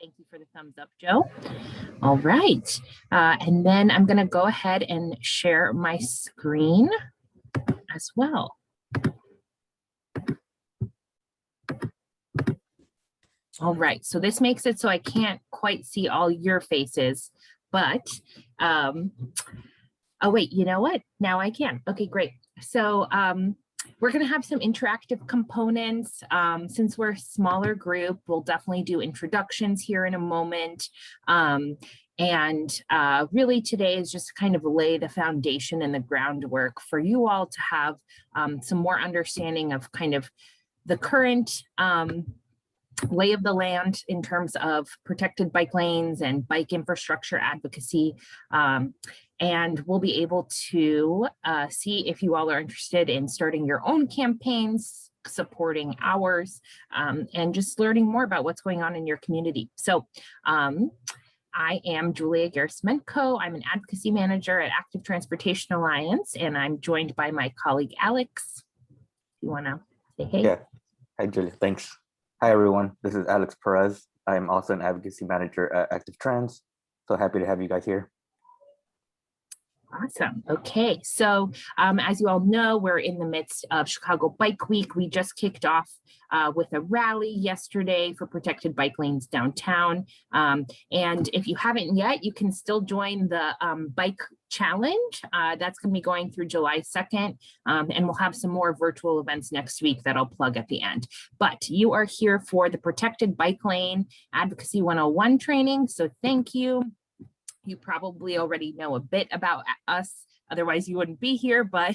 Thank you for the thumbs up, Joe. All right. And then I'm going to go ahead and share my screen as well. All right. So this makes it so I can't quite see all your faces, but oh, wait, you know what? Now I can. Okay, great. So we're going to have some interactive components. Since we're a smaller group, we'll definitely do introductions here in a moment. Really today is just kind of lay the foundation and the groundwork for you all to have some more understanding of kind of the current lay of the land in terms of protected bike lanes and bike infrastructure advocacy. And we'll be able to see if you all are interested in starting your own campaigns, supporting ours, and just learning more about what's going on in your community. So I am Julia Garrismenko. I'm an advocacy manager at Active Transportation Alliance, and I'm joined by my colleague, Alex. You wanna say hey? Yeah, hi Julia, thanks. Hi everyone, this is Alex Perez. I'm also an advocacy manager at Active Trans. So happy to have you guys here. Awesome. Okay, so as you all know, we're in the midst of Chicago Bike Week. We just kicked off with a rally yesterday for protected bike lanes downtown. And if you haven't yet, you can still join the bike challenge. That's going to be going through July 2nd. And we'll have some more virtual events next week that I'll plug at the end. But you are here for the Protected Bike Lane Advocacy 101 training. So thank you. You probably already know a bit about us, otherwise you wouldn't be here, but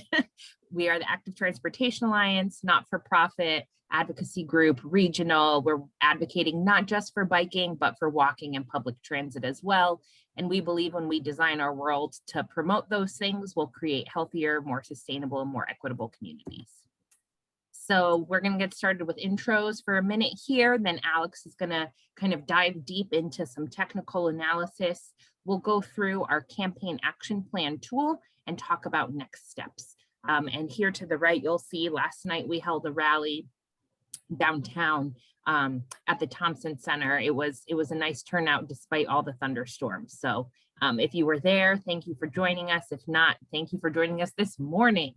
we are the Active Transportation Alliance, not-for-profit advocacy group, regional. We're advocating not just for biking, but for walking and public transit as well. And we believe when we design our world to promote those things, we'll create healthier, more sustainable, and more equitable communities. So we're going to get started with intros for a minute here. Then Alex is going to kind of dive deep into some technical analysis. We'll go through our campaign action plan tool and talk about next steps. And here to the right, you'll see last night we held a rally downtown at the Thompson Center. It was a nice turnout despite all the thunderstorms. So if you were there, thank you for joining us. If not, thank you for joining us this morning.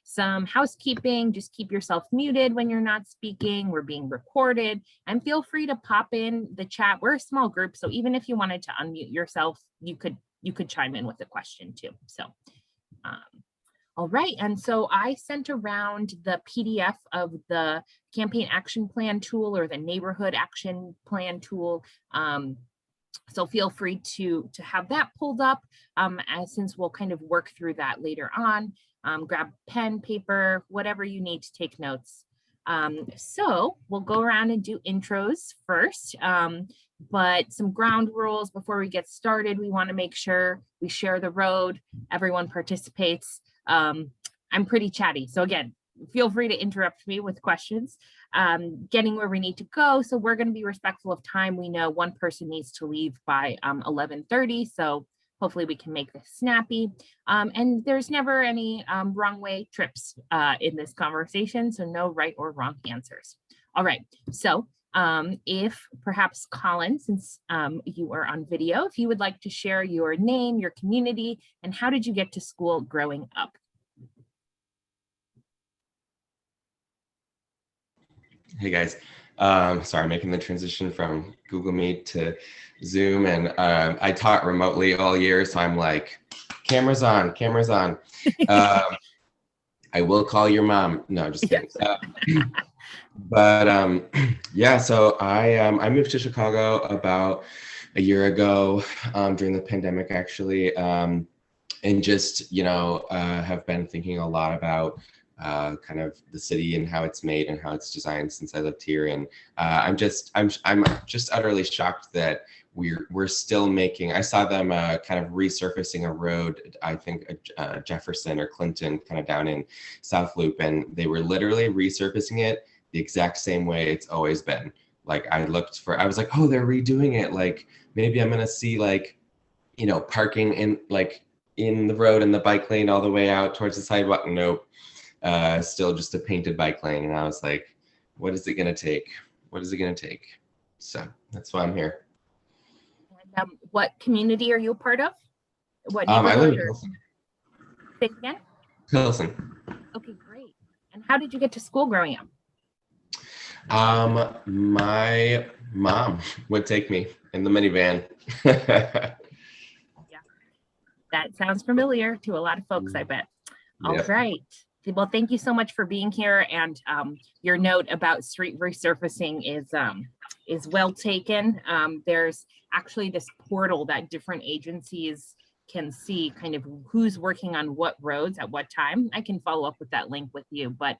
Some housekeeping, just keep yourself muted when you're not speaking. We're being recorded, and feel free to pop in the chat. We're a small group, so even if you wanted to unmute yourself, you could chime in with a question too. So all right, and so I sent around the PDF of the campaign action plan tool or the neighborhood action plan tool. So feel free to have that pulled up, since we'll kind of work through that later on. Grab pen, paper, whatever you need to take notes. So we'll go around and do intros first, but some ground rules before we get started. We want to make sure we share the road, everyone participates. I'm pretty chatty, so again, feel free to interrupt me with questions. Getting where we need to go, so we're going to be respectful of time. We know one person needs to leave by 11:30, so hopefully we can make this snappy. And there's never any wrong way trips in this conversation, so no right or wrong answers. All right, so if perhaps Colin, since you are on video, if you would like to share your name, your community, and how did you get to school growing up? Hey guys, sorry, making the transition from Google Meet to Zoom, and I taught remotely all year, so I'm like, cameras on, cameras on. I will call your mom. No, just kidding. Yeah, so I moved to Chicago about a year ago during the pandemic, actually, and just, you know, have been thinking a lot about kind of the city and how it's made and how it's designed since I lived here. And I'm just utterly shocked that we're still making, I saw them kind of resurfacing a road, I think Jefferson or Clinton, kind of down in South Loop, and they were literally resurfacing it the exact same way it's always been. Like I was like, oh, they're redoing it. Like maybe I'm gonna see, like, you know, parking in the road and the bike lane all the way out towards the sidewalk. Nope. Still just a painted bike lane. And I was like, what is it going to take? What is it going to take? So that's why I'm here. And, what community are you a part of? What I live neighborhood? in Or Pilsen. say it again? Pilsen. Okay, great. And how did you get to school growing up? My mom would take me in the minivan. Yeah, that sounds familiar to a lot of folks, I bet. All Yep. right. Well, thank you so much for being here. And your note about street resurfacing is well taken. There's actually this portal that different agencies can see kind of who's working on what roads at what time. I can follow up with that link with you, but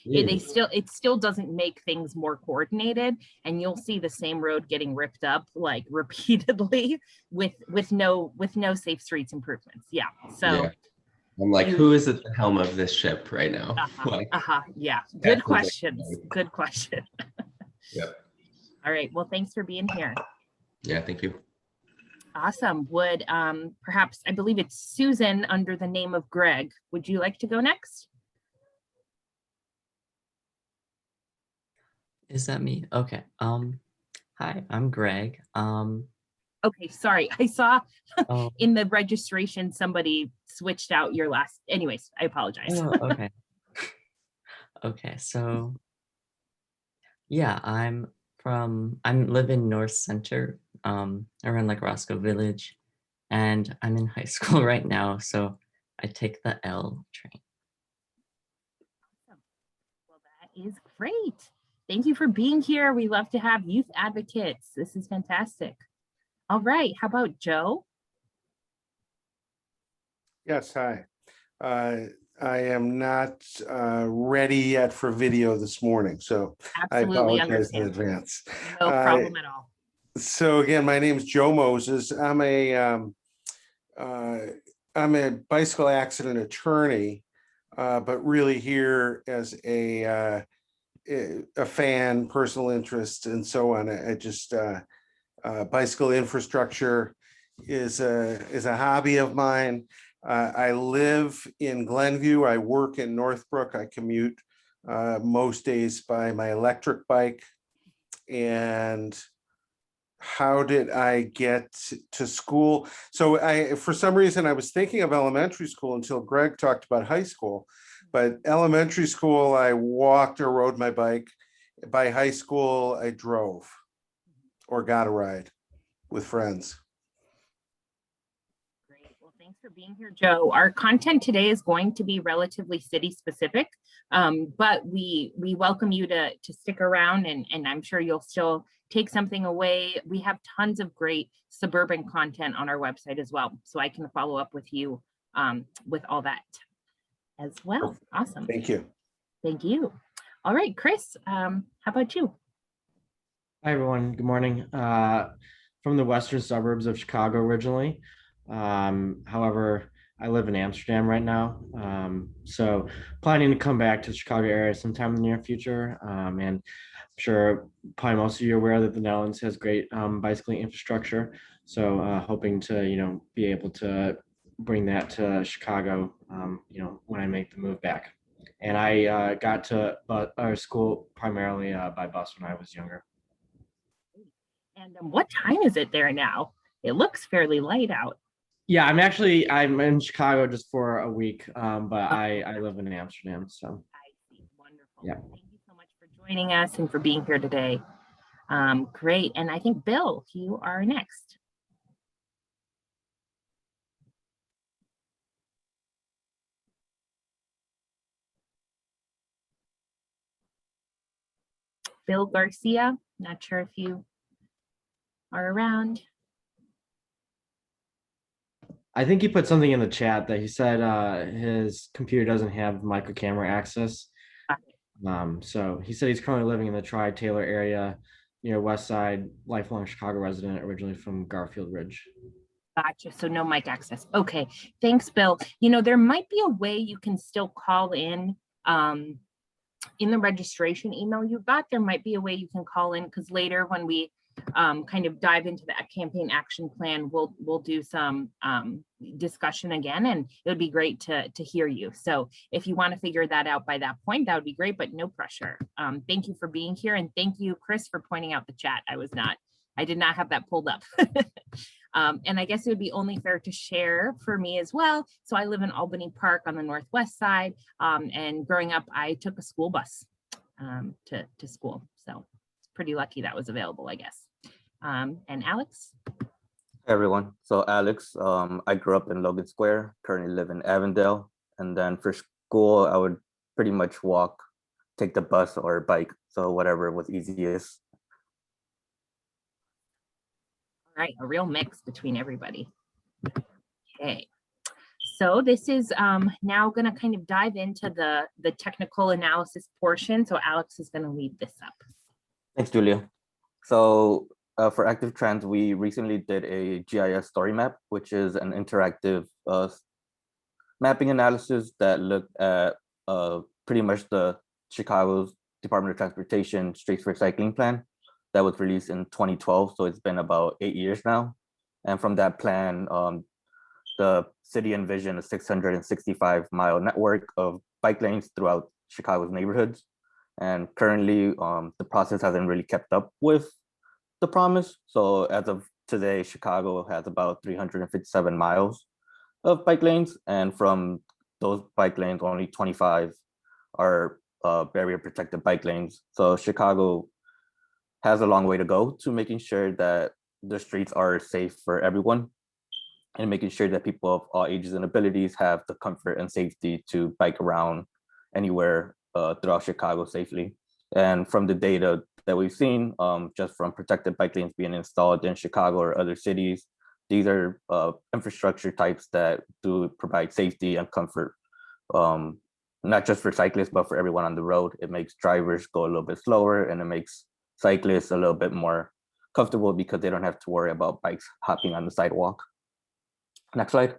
it still doesn't make things more coordinated, and you'll see the same road getting ripped up like repeatedly with no safe streets improvements. Yeah. So Yeah. I'm like, who is at the helm of this ship right now? Yeah. Good questions. Good question. Yep. All right. Well, thanks for being here. Yeah, thank you. Awesome. Would perhaps, I believe it's Susan under the name of Greg. Would you like to go next? Is that me? Okay. Hi, I'm Greg. Okay, sorry. I saw Oh, in the registration somebody switched out your last. Anyways, I apologize. oh, okay. Okay, so yeah, I live in North Center, around like Roscoe Village, and I'm in high school right now, so I take the L train. Awesome. Well, that is great. Thank you for being here. We love to have youth advocates. This is fantastic. All right. How about Joe? Yes, hi. I am not ready yet for video this morning, so Absolutely I apologize in understand. advance. No problem at all. So again, my name is Joe Moses. I'm a bicycle accident attorney, but really here as a fan, personal interest, and so on. I just bicycle infrastructure is a hobby of mine. I live in Glenview. I work in Northbrook. I commute most days by my electric bike. And how did I get to school? So for some reason, I was thinking of elementary school until Greg talked about high school. But elementary school, I walked or rode my bike. By high school, I drove or got a ride with friends. Great. Well, thanks for being here, Joe. Our content today is going to be relatively city specific, but we welcome you to stick around, and I'm sure you'll still take something away. We have tons of great suburban content on our website as well, so I can follow up with you with all that as well. Awesome. Thank you. Thank you. All right, Chris, how about you? Hi, everyone. Good morning. From the western suburbs of Chicago originally. However, I live in Amsterdam right now. So planning to come back to the Chicago area sometime in the near future. And I'm sure probably most of you are aware that the Netherlands has great bicycling infrastructure. So hoping to, be able to bring that to Chicago, when I make the move back. And I got to our school primarily by bus when I was younger. And what time is it there now? It looks fairly light out. Yeah, I'm in Chicago just for a week, but I live in Amsterdam. So I see. Wonderful. Yeah. Thank you so much for joining us and for being here today. Great. And I think, Bill, you are next. Bill Garcia, not sure if you are around. I think he put something in the chat that he said his computer doesn't have micro camera access. So he said he's currently living in the Tri-Taylor area near West Side, lifelong Chicago resident, originally from Garfield Ridge. Gotcha. So no mic access. Okay. Thanks, Bill. There might be a way you can still call in in the registration email you got, there might be a way you can call in, because later when we kind of dive into the campaign action plan, we'll do some discussion again, and it would be great to hear you. So if you want to figure that out by that point, that would be great, but no pressure. Thank you for being here, and thank you, Chris, for pointing out the chat. I did not have that pulled up. And I guess it would be only fair to share for me as well. So I live in Albany Park on the northwest side, and growing up, I took a school bus to school. So it's pretty lucky that was available, I guess. And Alex? Hey everyone, so Alex, I grew up in Logan Square, currently live in Avondale, and then for school, I would pretty much walk, take the bus or bike, so whatever was easiest. All right, a real mix between everybody. Okay, so this is now gonna kind of dive into the technical analysis portion, so Alex is gonna lead this up. Thanks, Julia. So for Active Trans, we recently did a GIS story map, which is an interactive mapping analysis that looked at pretty much the Chicago's Department of Transportation Streets for Cycling plan that was released in 2012. So it's been about 8 years now. And from that plan, the city envisioned a 665-mile network of bike lanes throughout Chicago's neighborhoods. And currently, the process hasn't really kept up with the promise. So as of today, Chicago has about 357 miles of bike lanes. And from those bike lanes, only 25 are barrier protected bike lanes. So Chicago has a long way to go to making sure that the streets are safe for everyone and making sure that people of all ages and abilities have the comfort and safety to bike around anywhere throughout Chicago safely. And from the data that we've seen, just from protected bike lanes being installed in Chicago or other cities, these are infrastructure types that do provide safety and comfort, not just for cyclists, but for everyone on the road. It makes drivers go a little bit slower, and it makes cyclists a little bit more comfortable because they don't have to worry about bikes hopping on the sidewalk. Next slide.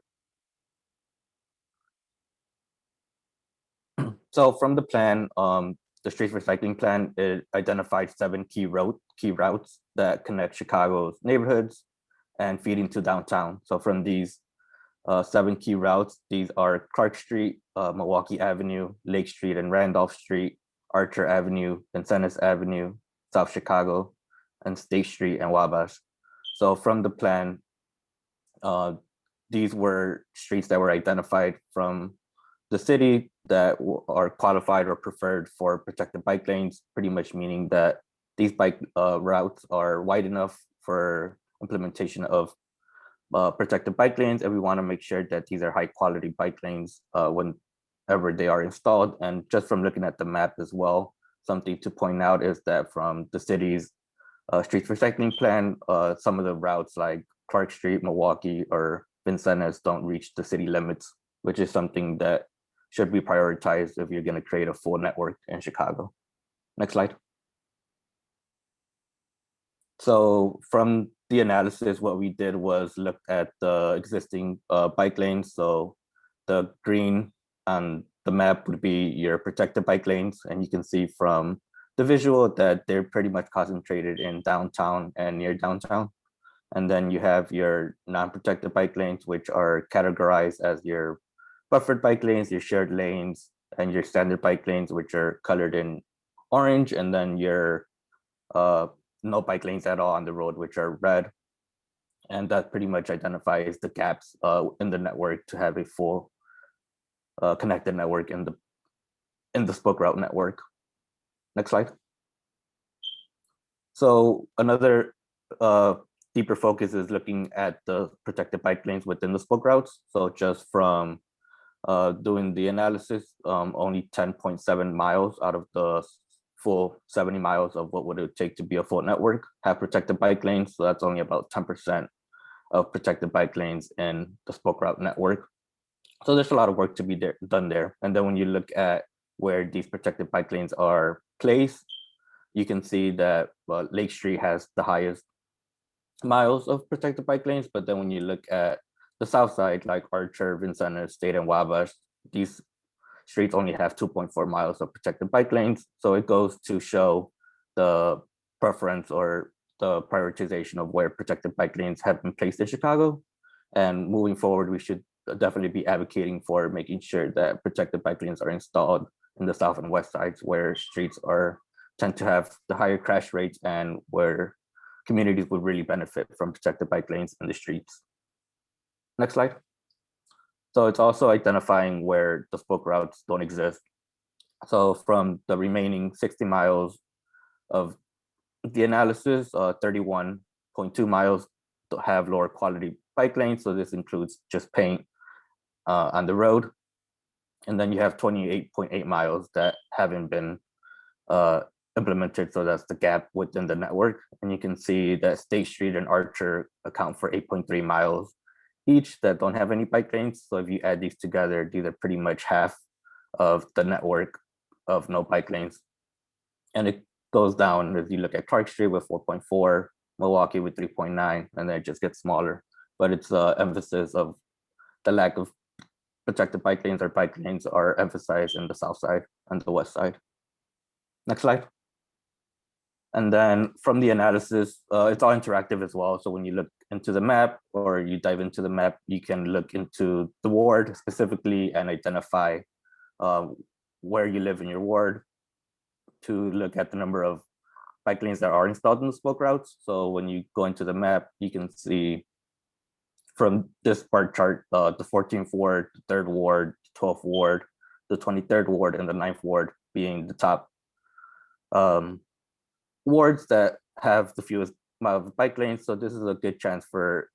So from the plan, the Streets for Cycling plan, it identified 7 key routes that connect Chicago's neighborhoods and feed into downtown. So from these 7 key routes, these are Clark Street, Milwaukee Avenue, Lake Street and Randolph Street, Archer Avenue, Vincennes Avenue, South Chicago, and State Street and Wabash. So from the plan, these were streets that were identified from the city that are qualified or preferred for protected bike lanes, pretty much meaning that these bike routes are wide enough for implementation of protected bike lanes, and we want to make sure that these are high quality bike lanes whenever they are installed. And just from looking at the map as well, something to point out is that from the city's Streets for Cycling plan, some of the routes like Clark Street, Milwaukee, or Vincennes don't reach the city limits, which is something that should be prioritized if you're going to create a full network in Chicago. Next slide. So from the analysis, what we did was look at the existing bike lanes. So the green on the map would be your protected bike lanes. And you can see from the visual that they're pretty much concentrated in downtown and near downtown. And then you have your non-protected bike lanes, which are categorized as your buffered bike lanes, your shared lanes, and your standard bike lanes, which are colored in orange, and then your no bike lanes at all on the road, which are red. And that pretty much identifies the gaps in the network to have a full connected network in the spoke route network. Next slide. So another deeper focus is looking at the protected bike lanes within the spoke routes. So just from doing the analysis, only 10.7 miles out of the full 70 miles of what would it take to be a full network have protected bike lanes. So that's only about 10% of protected bike lanes in the spoke route network. So there's a lot of work to be done there. And then when you look at where these protected bike lanes are placed, you can see that Lake Street has the highest miles of protected bike lanes. But then when you look at the south side, like Archer, Vincennes, State, and Wabash, these streets only have 2.4 miles of protected bike lanes. So it goes to show the preference or the prioritization of where protected bike lanes have been placed in Chicago. And moving forward, we should definitely be advocating for making sure that protected bike lanes are installed in the south and west sides where streets tend to have the higher crash rates and where communities would really benefit from protected bike lanes in the streets. Next slide. So it's also identifying where the spoke routes don't exist. So from the remaining 60 miles of the analysis, 31.2 miles have lower quality bike lanes. So this includes just paint on the road. And then you have 28.8 miles that haven't been implemented. So that's the gap within the network. And you can see that State Street and Archer account for 8.3 miles each that don't have any bike lanes. So if you add these together, these are pretty much half of the network of no bike lanes. And it goes down as you look at Clark Street with 4.4, Milwaukee with 3.9, and then it just gets smaller. But it's emphasis of the lack of protected bike lanes or bike lanes are emphasized in the south side and the west side. Next slide. And then from the analysis, it's all interactive as well. So when you look into the map or you dive into the map, you can look into the ward specifically and identify where you live in your ward to look at the number of bike lanes that are installed in the spoke routes. So when you go into the map, you can see from this bar chart, the 14th ward, the 3rd ward, the 12th ward, the 23rd ward, and the 9th ward being the top wards that have the fewest amount of bike lanes. So this is a good chance for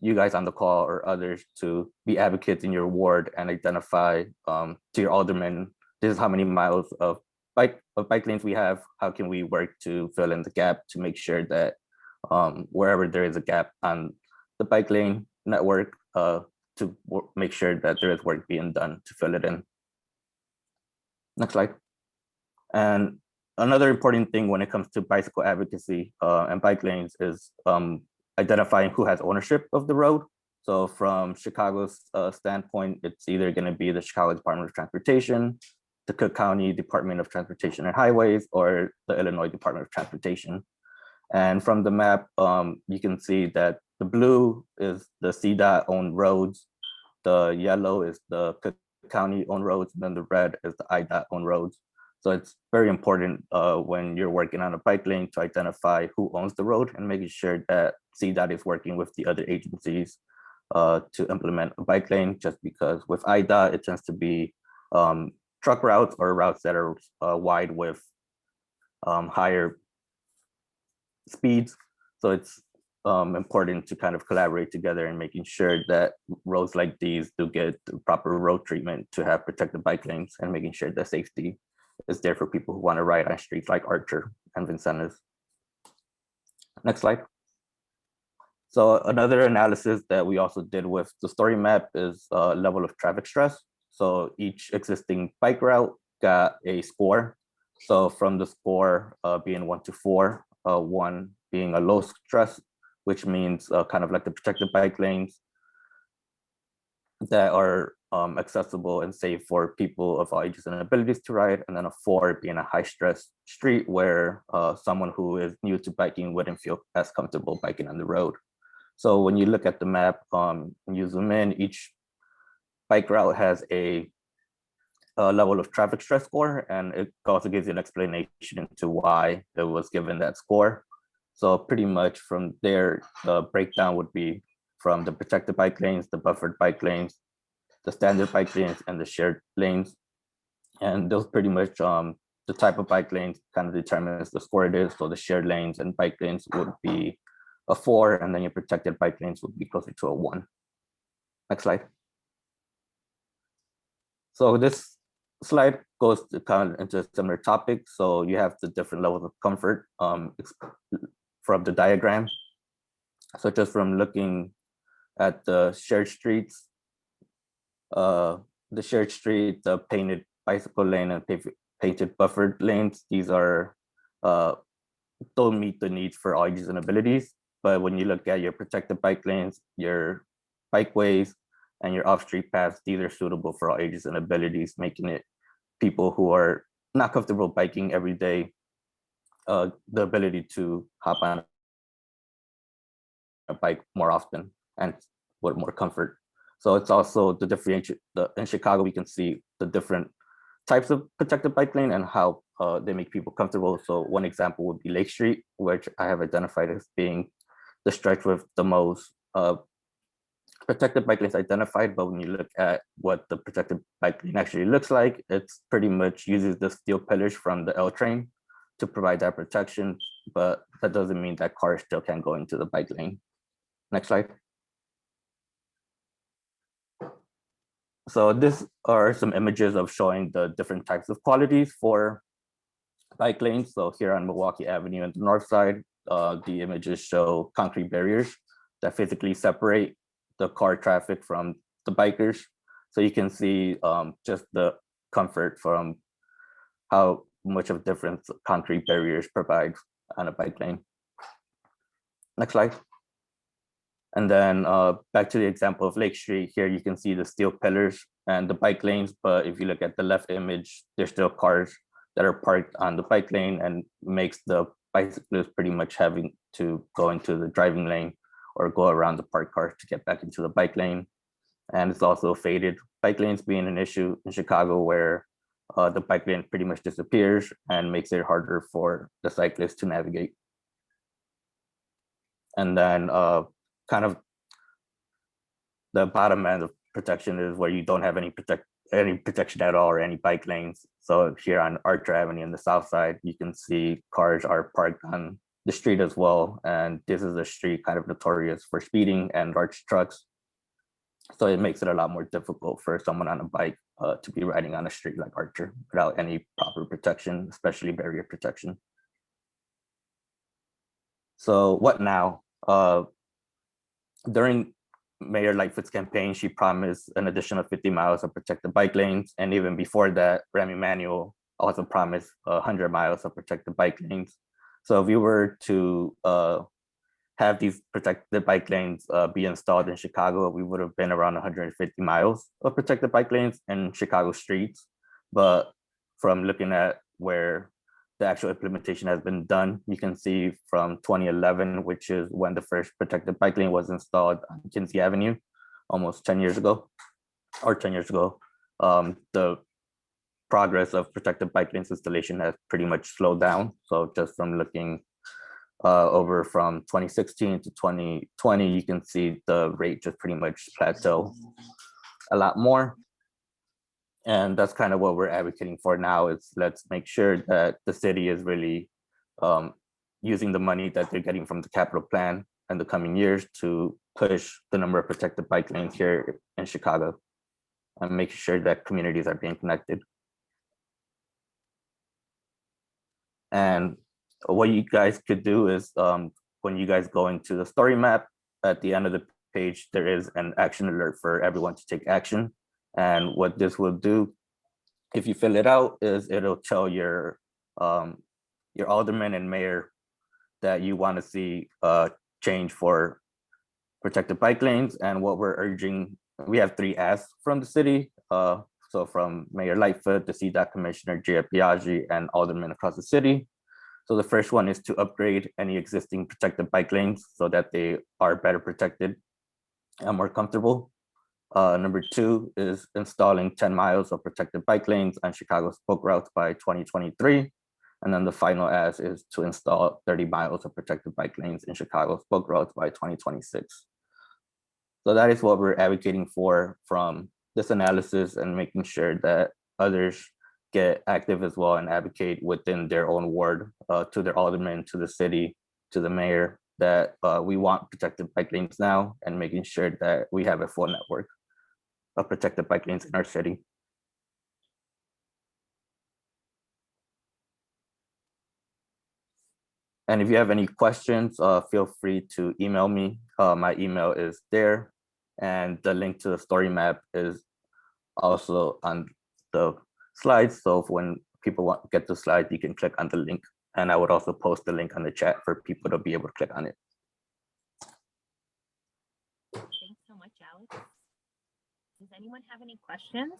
you guys on the call or others to be advocates in your ward and identify to your alderman, this is how many miles of bike lanes we have. How can we work to fill in the gap to make sure that wherever there is a gap on the bike lane network, to make sure that there is work being done to fill it in. Next slide. And another important thing when it comes to bicycle advocacy and bike lanes is identifying who has ownership of the road. So from Chicago's standpoint, it's either going to be the Chicago Department of Transportation, the Cook County Department of Transportation and Highways, or the Illinois Department of Transportation. And from the map, you can see that the blue is the CDOT owned roads, the yellow is the Cook County owned roads, and then the red is the IDOT owned roads. So it's very important when you're working on a bike lane to identify who owns the road and making sure that CDOT is working with the other agencies to implement a bike lane, just because with IDOT, it tends to be truck routes or routes that are wide with higher speeds. So it's important to kind of collaborate together and making sure that roads like these do get the proper road treatment to have protected bike lanes and making sure that safety is there for people who want to ride on streets like Archer and Vincennes. Next slide. So another analysis that we also did with the story map is level of traffic stress. So each existing bike route got a score. So from the score being 1 to 4, 1 being a low stress, which means kind of like the protected bike lanes that are accessible and safe for people of all ages and abilities to ride, and then a 4 being a high stress street where someone who is new to biking wouldn't feel as comfortable biking on the road. So when you look at the map and you zoom in, each bike route has a level of traffic stress score, and it also gives you an explanation into why it was given that score. So pretty much from there, the breakdown would be from the protected bike lanes, the buffered bike lanes, the standard bike lanes, and the shared lanes. And those pretty much the type of bike lanes kind of determines the score it is. So the shared lanes and bike lanes would be a 4, and then your protected bike lanes would be closer to a 1. Next slide. So this slide goes to kind of into a similar topic. So you have the different levels of comfort from the diagram. So just from looking at the shared streets, the shared street, the painted bicycle lane and painted buffered lanes, these are don't meet the needs for all ages and abilities. But when you look at your protected bike lanes, your bikeways, and your off-street paths, these are suitable for all ages and abilities, making it people who are not comfortable biking every day, the ability to hop on a bike more often and with more comfort. So it's also the differentiate. In Chicago, we can see the different types of protected bike lane and how they make people comfortable. So one example would be Lake Street, which I have identified as being the stretch with the most protected bike lanes identified. But when you look at what the protected bike lane actually looks like, it's pretty much uses the steel pillars from the L train to provide that protection, but that doesn't mean that cars still can't go into the bike lane. Next slide. So these are some images of showing the different types of qualities for bike lanes. So here on Milwaukee Avenue on the north side, the images show concrete barriers that physically separate the car traffic from the bikers. So you can see just the comfort from how much of a difference concrete barriers provide on a bike lane. Next slide. And then back to the example of Lake Street, here you can see the steel pillars and the bike lanes, but if you look at the left image, there's still cars that are parked on the bike lane and makes the bicyclist pretty much having to go into the driving lane or go around the parked cars to get back into the bike lane. And it's also faded bike lanes being an issue in Chicago, where the bike lane pretty much disappears and makes it harder for the cyclist to navigate. And then kind of the bottom end of protection is where you don't have any protection at all or any bike lanes. So here on Archer Avenue on the south side, you can see cars are parked on the street as well. And this is a street kind of notorious for speeding and large trucks. So it makes it a lot more difficult for someone on a bike to be riding on a street like Archer without any proper protection, especially barrier protection. So what now? During Mayor Lightfoot's campaign, she promised an additional 50 miles of protected bike lanes. And even before that, Rami Emanuel also promised 100 miles of protected bike lanes. So if we were to have these protected bike lanes be installed in Chicago, we would have been around 150 miles of protected bike lanes in Chicago streets. But from looking at where the actual implementation has been done, you can see from 2011, which is when the first protected bike lane was installed on Kinsey Avenue, almost 10 years ago, the progress of protected bike lanes installation has pretty much slowed down. So just from looking over from 2016 to 2020, you can see the rate just pretty much plateau a lot more. And that's kind of what we're advocating for now, is let's make sure that the city is really using the money that they're getting from the capital plan in the coming years to push the number of protected bike lanes here in Chicago and making sure that communities are being connected. And what you guys could do is when you guys go into the story map, at the end of the page, there is an action alert for everyone to take action. And what this will do, if you fill it out, is it'll tell your alderman and mayor that you want to see change for protected bike lanes. And what we're urging, we have 3 asks from the city. So from Mayor Lightfoot, the CDOT Commissioner Gia Piaggi, and aldermen across the city. So the first one is to upgrade any existing protected bike lanes so that they are better protected and more comfortable. Number 2 is installing 10 miles of protected bike lanes on Chicago spoke routes by 2023. And then the final ask is to install 30 miles of protected bike lanes in Chicago spoke routes by 2026. So that is what we're advocating for from this analysis, and making sure that others get active as well and advocate within their own ward, to their aldermen, to the city, to the mayor, that we want protected bike lanes now, and making sure that we have a full network of protected bike lanes in our city. And if you have any questions, feel free to email me. My email is there, and the link to the story map is also on the slides. So when people want to get the slide, you can click on the link, and I would also post the link on the chat for people to be able to click on it. Thanks so much, Alex. anyone have any questions?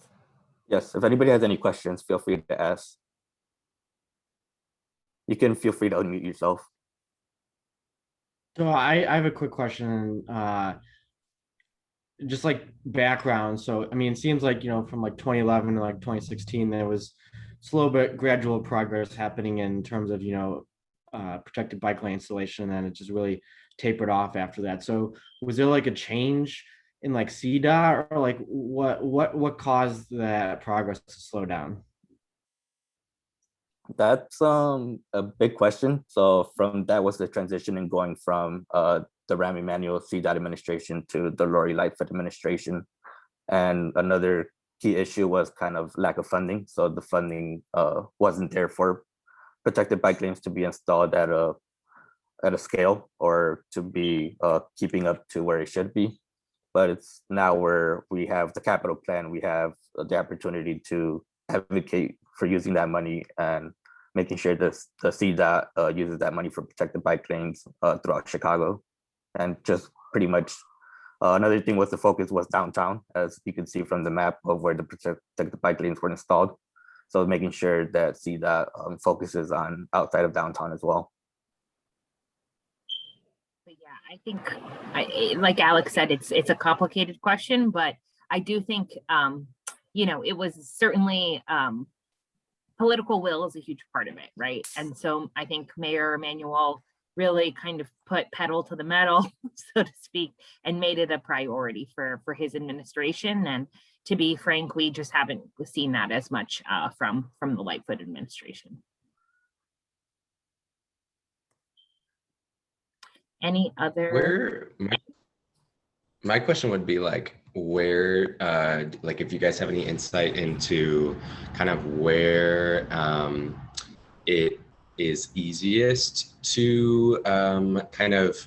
Yes, if anybody has any questions, feel free to ask. You can feel free to unmute yourself. So I have a quick question, just like background. So I mean, it seems like, from like 2011 to like 2016, there was slow but gradual progress happening in terms of, protected bike lane installation, and then it just really tapered off after that. So was there like a change in like CDOT, or like what caused that progress to slow down? That's a big question. So from that was the transition in going from the Ram Emanuel CDOT administration to the Lori Lightfoot administration. And another key issue was kind of lack of funding. So the funding wasn't there for protected bike lanes to be installed at a scale or to be keeping up to where it should be. But it's now where we have the capital plan, we have the opportunity to advocate for using that money and making sure that the CDOT uses that money for protected bike lanes throughout Chicago. And just pretty much another thing was the focus was downtown, as you can see from the map of where the protected bike lanes were installed. So making sure that CDOT focuses on outside of downtown as well. But yeah, I think, like Alex said, it's a complicated question, but I do think, it was certainly political will is a huge part of it, right? And so I think Mayor Emanuel really kind of put pedal to the metal, so to speak, and made it a priority for his administration. And to be frank, we just haven't seen that as much from the Lightfoot administration. Any other? My question would be like, where, like if you guys have any insight into kind of where it is easiest to kind of,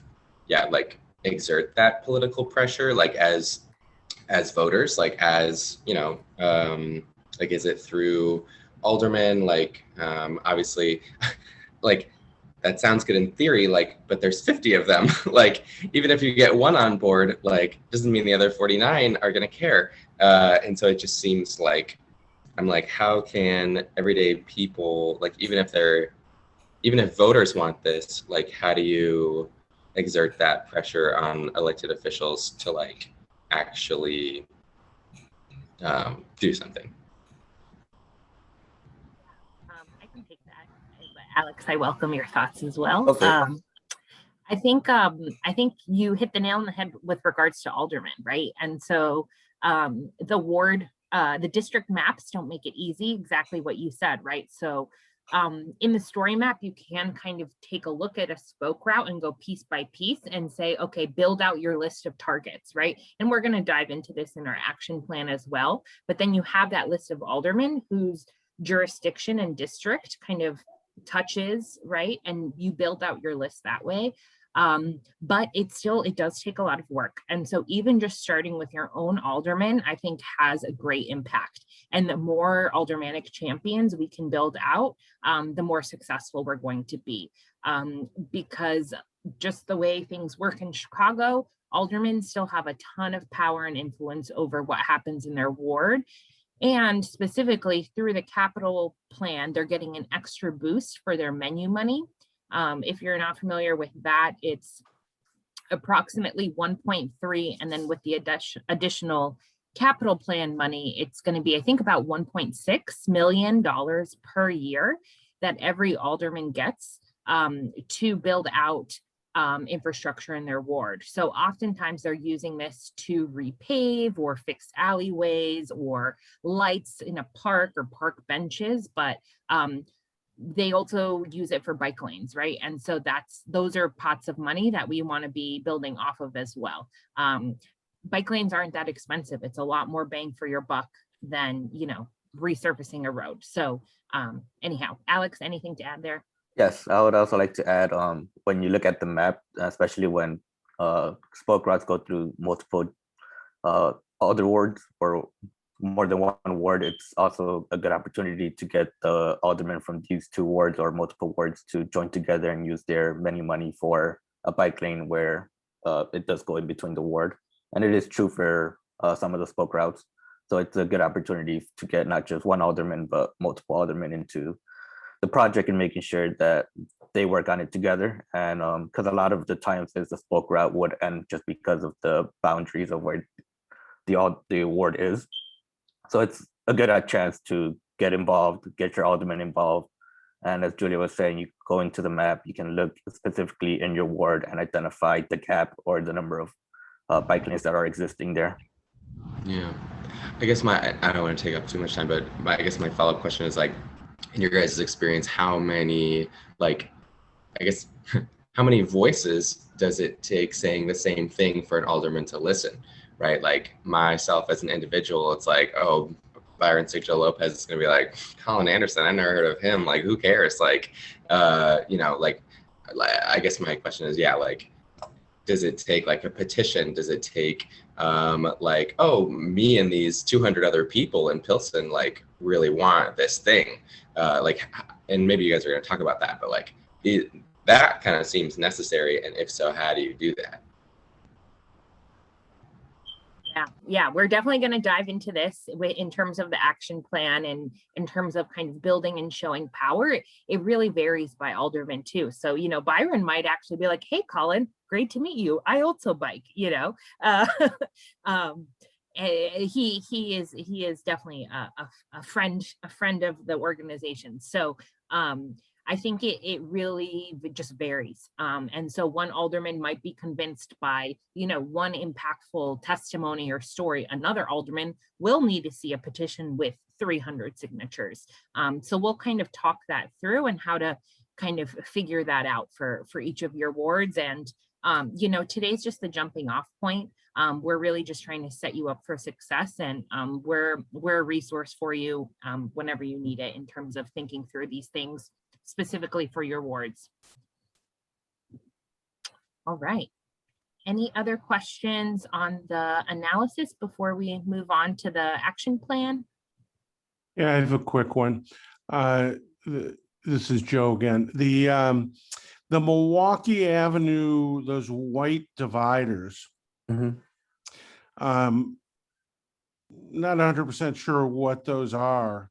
like exert that political pressure, like as voters, like as, like is it through aldermen, like obviously, like that sounds good in theory, like, but there's 50 of them. Like, even if you get one on board, like, doesn't mean the other 49 are going to care. And so it just seems like, I'm like, how can everyday people, like, even if voters want this, like, how do you exert that pressure on elected officials to like actually do something? I can take that. Alex, I welcome your thoughts as well. Okay. I think you hit the nail on the head with regards to aldermen, right? And so the district maps don't make it easy, exactly what you said, right? So in the story map, you can kind of take a look at a spoke route and go piece by piece and say, okay, build out your list of targets, right? And we're going to dive into this in our action plan as well. But then you have that list of aldermen whose jurisdiction and district kind of touches, right? And you build out your list that way. But it does take a lot of work. And so even just starting with your own alderman, I think has a great impact. And the more aldermanic champions we can build out, the more successful we're going to be. Because just the way things work in Chicago, aldermen still have a ton of power and influence over what happens in their ward. And specifically through the capital plan, they're getting an extra boost for their menu money. If you're not familiar with that, it's approximately 1.3. And then with the additional capital plan money, it's going to be, I think, about $1.6 million per year that every alderman gets to build out infrastructure in their ward. So oftentimes they're using this to repave or fix alleyways or lights in a park or park benches, but they also use it for bike lanes, right? And so those are pots of money that we want to be building off of as well. Bike lanes aren't that expensive. It's a lot more bang for your buck than, resurfacing a road. So anyhow, Alex, anything to add there? Yes, I would also like to add, when you look at the map, especially when spoke routes go through multiple other wards or more than one ward, it's also a good opportunity to get the aldermen from these two wards or multiple wards to join together and use their menu money for a bike lane where it does go in between the ward. And it is true for some of the spoke routes. So it's a good opportunity to get not just one alderman, but multiple aldermen into the project and making sure that they work on it together. And because a lot of the times the spoke route would end just because of the boundaries of where the ward is. So it's a good chance to get involved, get your alderman involved. And as Julia was saying, you go into the map, you can look specifically in your ward and identify the gap or the number of bike lanes that are existing there. Yeah, I guess I don't want to take up too much time, but I guess my follow-up question is like, in your guys' experience, how many, like, I guess, how many voices does it take saying the same thing for an alderman to listen, right? Like myself as an individual, it's like, oh, Byron Sigel Lopez is gonna be like, Colin Anderson, I never heard of him. Like, who cares? Like, you know, like, I guess my question is, yeah, like, does it take like a petition? Does it take like, oh, me and these 200 other people in Pilsen like really want this thing? Like, and maybe you guys are going to talk about that, but like that kind of seems necessary. And if so, how do you do that? Yeah, we're definitely going to dive into this in terms of the action plan and in terms of kind of building and showing power. It really varies by alderman too. So, you know, Byron might actually be like, hey, Colin, great to meet you. I also bike, you know. He is definitely a friend of the organization. So I think it really just varies. And so one alderman might be convinced by, you know, one impactful testimony or story. Another alderman will need to see a petition with 300 signatures. So we'll kind of talk that through and how to kind of figure that out for each of your wards. And, you know, today's just the jumping off point. We're really just trying to set you up for success, and we're a resource for you whenever you need it in terms of thinking through these things specifically for your wards. All right. Any other questions on the analysis before we move on to the action plan? Yeah, I have a quick one. This is Joe again. The Milwaukee Avenue, those white dividers. Mm-hmm. Not 100% sure what those are,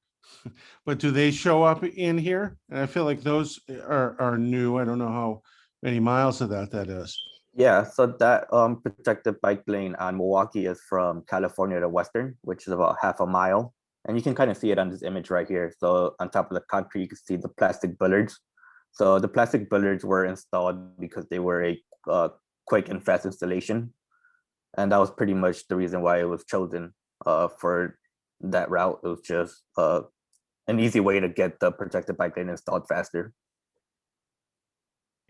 but do they show up in here? And I feel like those are new. I don't know how many miles of that is. Yeah, so that protected bike lane on Milwaukee is from California to Western, which is about half a mile. And you can kind of see it on this image right here. So on top of the concrete, you can see the plastic billards. So the plastic billards were installed because they were a quick and fast installation. And that was pretty much the reason why it was chosen for that route. It was just an easy way to get the protected bike lane installed faster.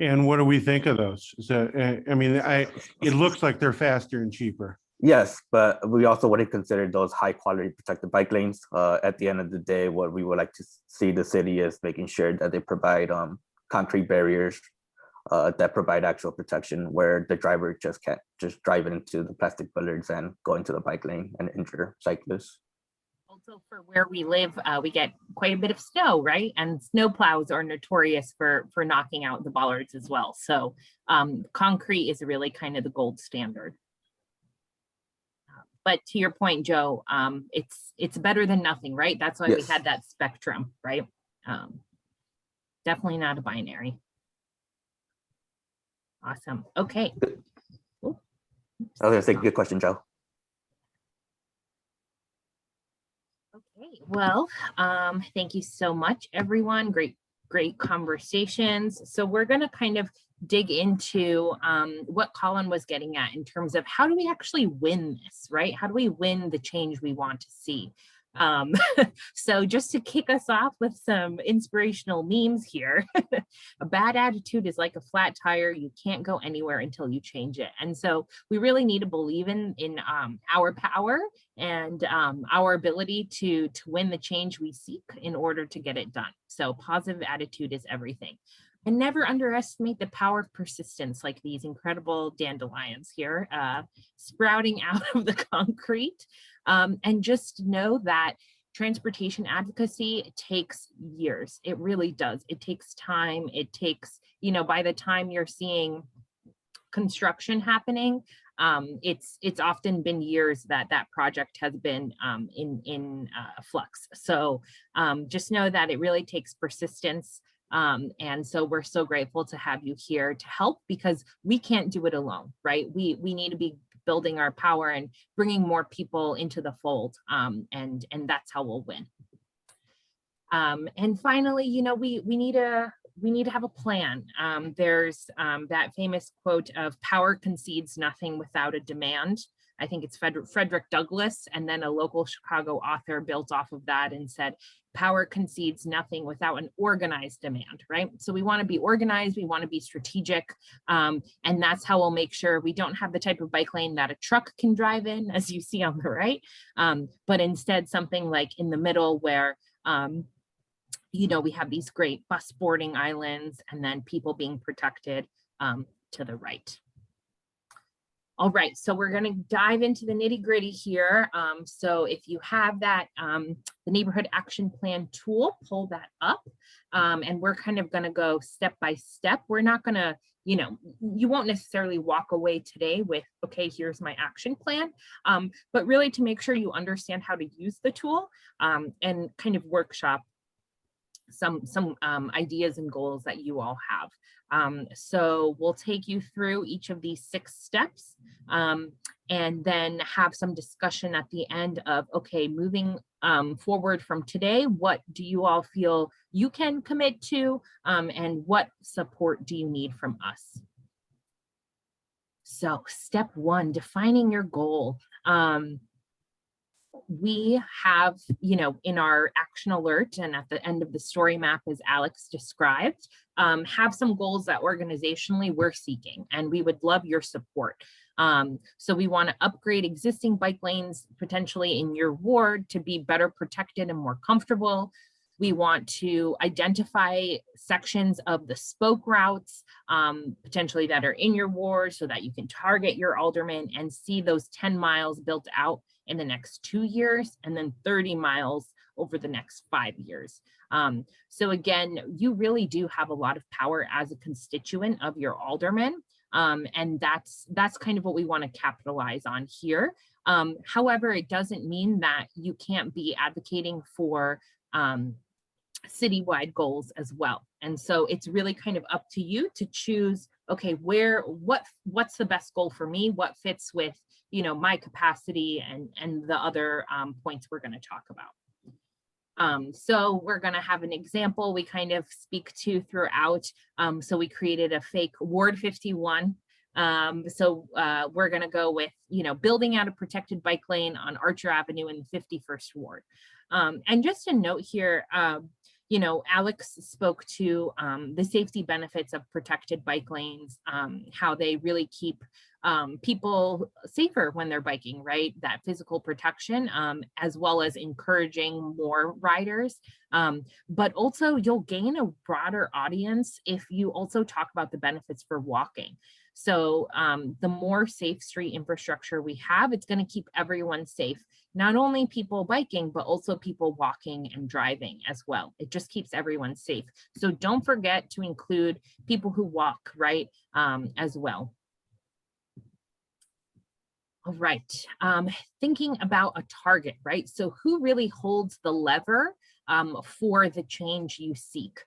And what do we think of those? So, I mean, it looks like they're faster and cheaper. Yes, but we also would have considered those high quality protected bike lanes. At the end of the day, what we would like to see the city is making sure that they provide concrete barriers that provide actual protection, where the driver just can't just drive into the plastic billards and go into the bike lane and injure cyclists. Also, for where we live, we get quite a bit of snow, right? And snow plows are notorious for knocking out the bollards as well. So concrete is really kind of the gold standard. But to your point, Joe, it's better than nothing, right? That's why we had that spectrum, right? Definitely not a binary. Awesome. Okay. Ooh. I was gonna say, good question, Joe. Okay, well, thank you so much, everyone. Great conversations. So we're going to kind of dig into what Colin was getting at in terms of how do we actually win this, right? How do we win the change we want to see? So just to kick us off with some inspirational memes here, a bad attitude is like a flat tire. You can't go anywhere until you change it. And so we really need to believe in our power and our ability to win the change we seek in order to get it done. So positive attitude is everything. And never underestimate the power of persistence, like these incredible dandelions here sprouting out of the concrete. And just know that transportation advocacy takes years. It really does. It takes time. It takes, by the time you're seeing construction happening, it's often been years that project has been in flux. So just know that it really takes persistence. And so we're so grateful to have you here to help, because we can't do it alone, right? We need to be building our power and bringing more people into the fold, and that's how we'll win. And finally, you know, we need to have a plan. There's that famous quote of "Power concedes nothing without a demand." I think it's Frederick Douglass, and then a local Chicago author built off of that and said, "Power concedes nothing without an organized demand," right? So we want to be organized, we want to be strategic, and that's how we'll make sure we don't have the type of bike lane that a truck can drive in, as you see on the right, but instead something like in the middle where you know, we have these great bus boarding islands and then people being protected to the right. All right, so we're going to dive into the nitty gritty here. So if you have that, the neighborhood action plan tool, pull that up, and we're kind of going to go step by step. We're not going to, you know, you won't necessarily walk away today with, okay, here's my action plan, but really to make sure you understand how to use the tool and kind of workshop some ideas and goals that you all have. So we'll take you through each of these 6 steps and then have some discussion at the end of, okay, moving forward from today, what do you all feel you can commit to, and what support do you need from us? So step 1, defining your goal. We have, you know, in our action alert and at the end of the story map, as Alex described, have some goals that organizationally we're seeking, and we would love your support. So we want to upgrade existing bike lanes potentially in your ward to be better protected and more comfortable. We want to identify sections of the spoke routes potentially that are in your ward so that you can target your aldermen and see those 10 miles built out in the next 2 years, and then 30 miles over the next 5 years. So again, you really do have a lot of power as a constituent of your aldermen. And that's kind of what we want to capitalize on here. However, it doesn't mean that you can't be advocating for citywide goals as well. And so it's really kind of up to you to choose, okay, what's the best goal for me? What fits with, you know, my capacity and the other points we're going to talk about. So we're going to have an example we kind of speak to throughout. So we created a fake Ward 51. So we're going to go with, you know, building out a protected bike lane on Archer Avenue in the 51st Ward. And just a note here, you know, Alex spoke to the safety benefits of protected bike lanes, how they really keep people safer when they're biking, right? That physical protection, as well as encouraging more riders. But also you'll gain a broader audience if you also talk about the benefits for walking. So the more safe street infrastructure we have, it's going to keep everyone safe. Not only people biking, but also people walking and driving as well. It just keeps everyone safe. So don't forget to include people who walk, right, as well. All right, thinking about a target, right? So who really holds the lever for the change you seek?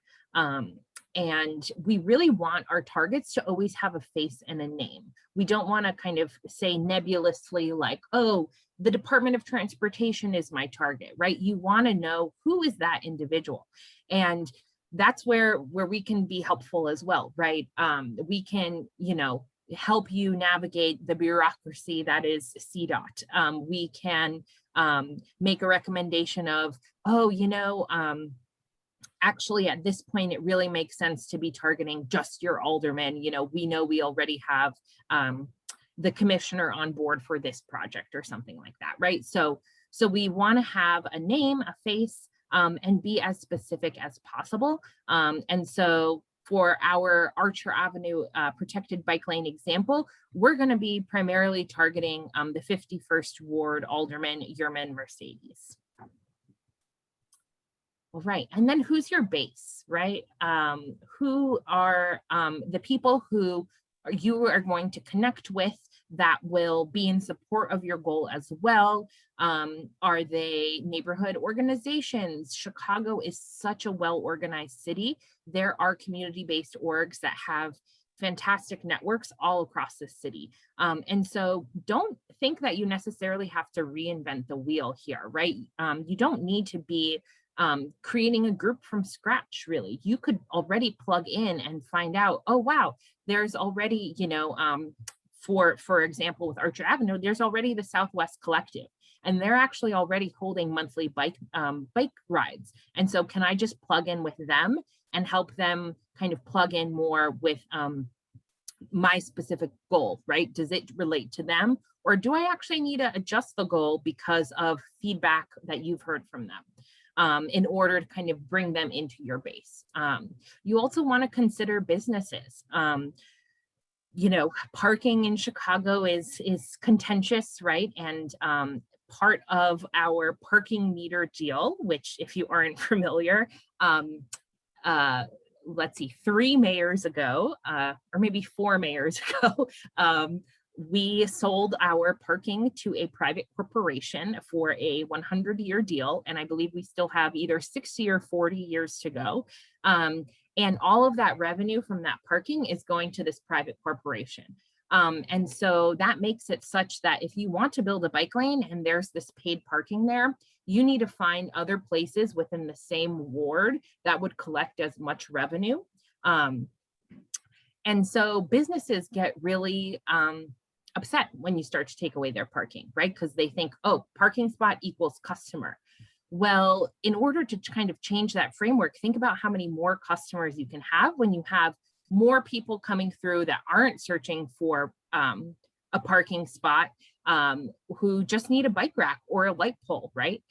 And we really want our targets to always have a face and a name. We don't want to kind of say nebulously like, oh, the Department of Transportation is my target, right? You want to know who is that individual. And that's where we can be helpful as well, right? We can, you know, help you navigate the bureaucracy that is CDOT. We can make a recommendation of, oh, you know, actually, at this point, it really makes sense to be targeting just your alderman. You know we already have the commissioner on board for this project or something like that, right? So we want to have a name, a face, and be as specific as possible. And so for our Archer Avenue protected bike lane example, we're going to be primarily targeting the 51st Ward Alderman Yerman Mercedes. All right, and then who's your base, right? Who are the people who you are going to connect with that will be in support of your goal as well? Are they neighborhood organizations? Chicago is such a well-organized city. There are community-based orgs that have fantastic networks all across the city. And so don't think that you necessarily have to reinvent the wheel here, right? You don't need to be creating a group from scratch, really. You could already plug in and find out, oh, wow, there's already, for example, with Archer Avenue, there's already the Southwest Collective, and they're actually already holding monthly bike rides. And so can I just plug in with them and help them kind of plug in more with my specific goal, right? Does it relate to them? Or do I actually need to adjust the goal because of feedback that you've heard from them in order to kind of bring them into your base? You also want to consider businesses. Parking in Chicago is contentious, right? And part of our parking meter deal, which if you aren't familiar, let's see, 3 mayors ago, or maybe 4 mayors ago, we sold our parking to a private corporation for a 100-year deal. And I believe we still have either 60 or 40 years to go. And all of that revenue from that parking is going to this private corporation. And so that makes it such that if you want to build a bike lane and there's this paid parking there, you need to find other places within the same ward that would collect as much revenue. And so businesses get really upset when you start to take away their parking, right? Because they think, oh, parking spot equals customer. Well, in order to kind of change that framework, think about how many more customers you can have when you have more people coming through that aren't searching for a parking spot, who just need a bike rack or a light pole, right?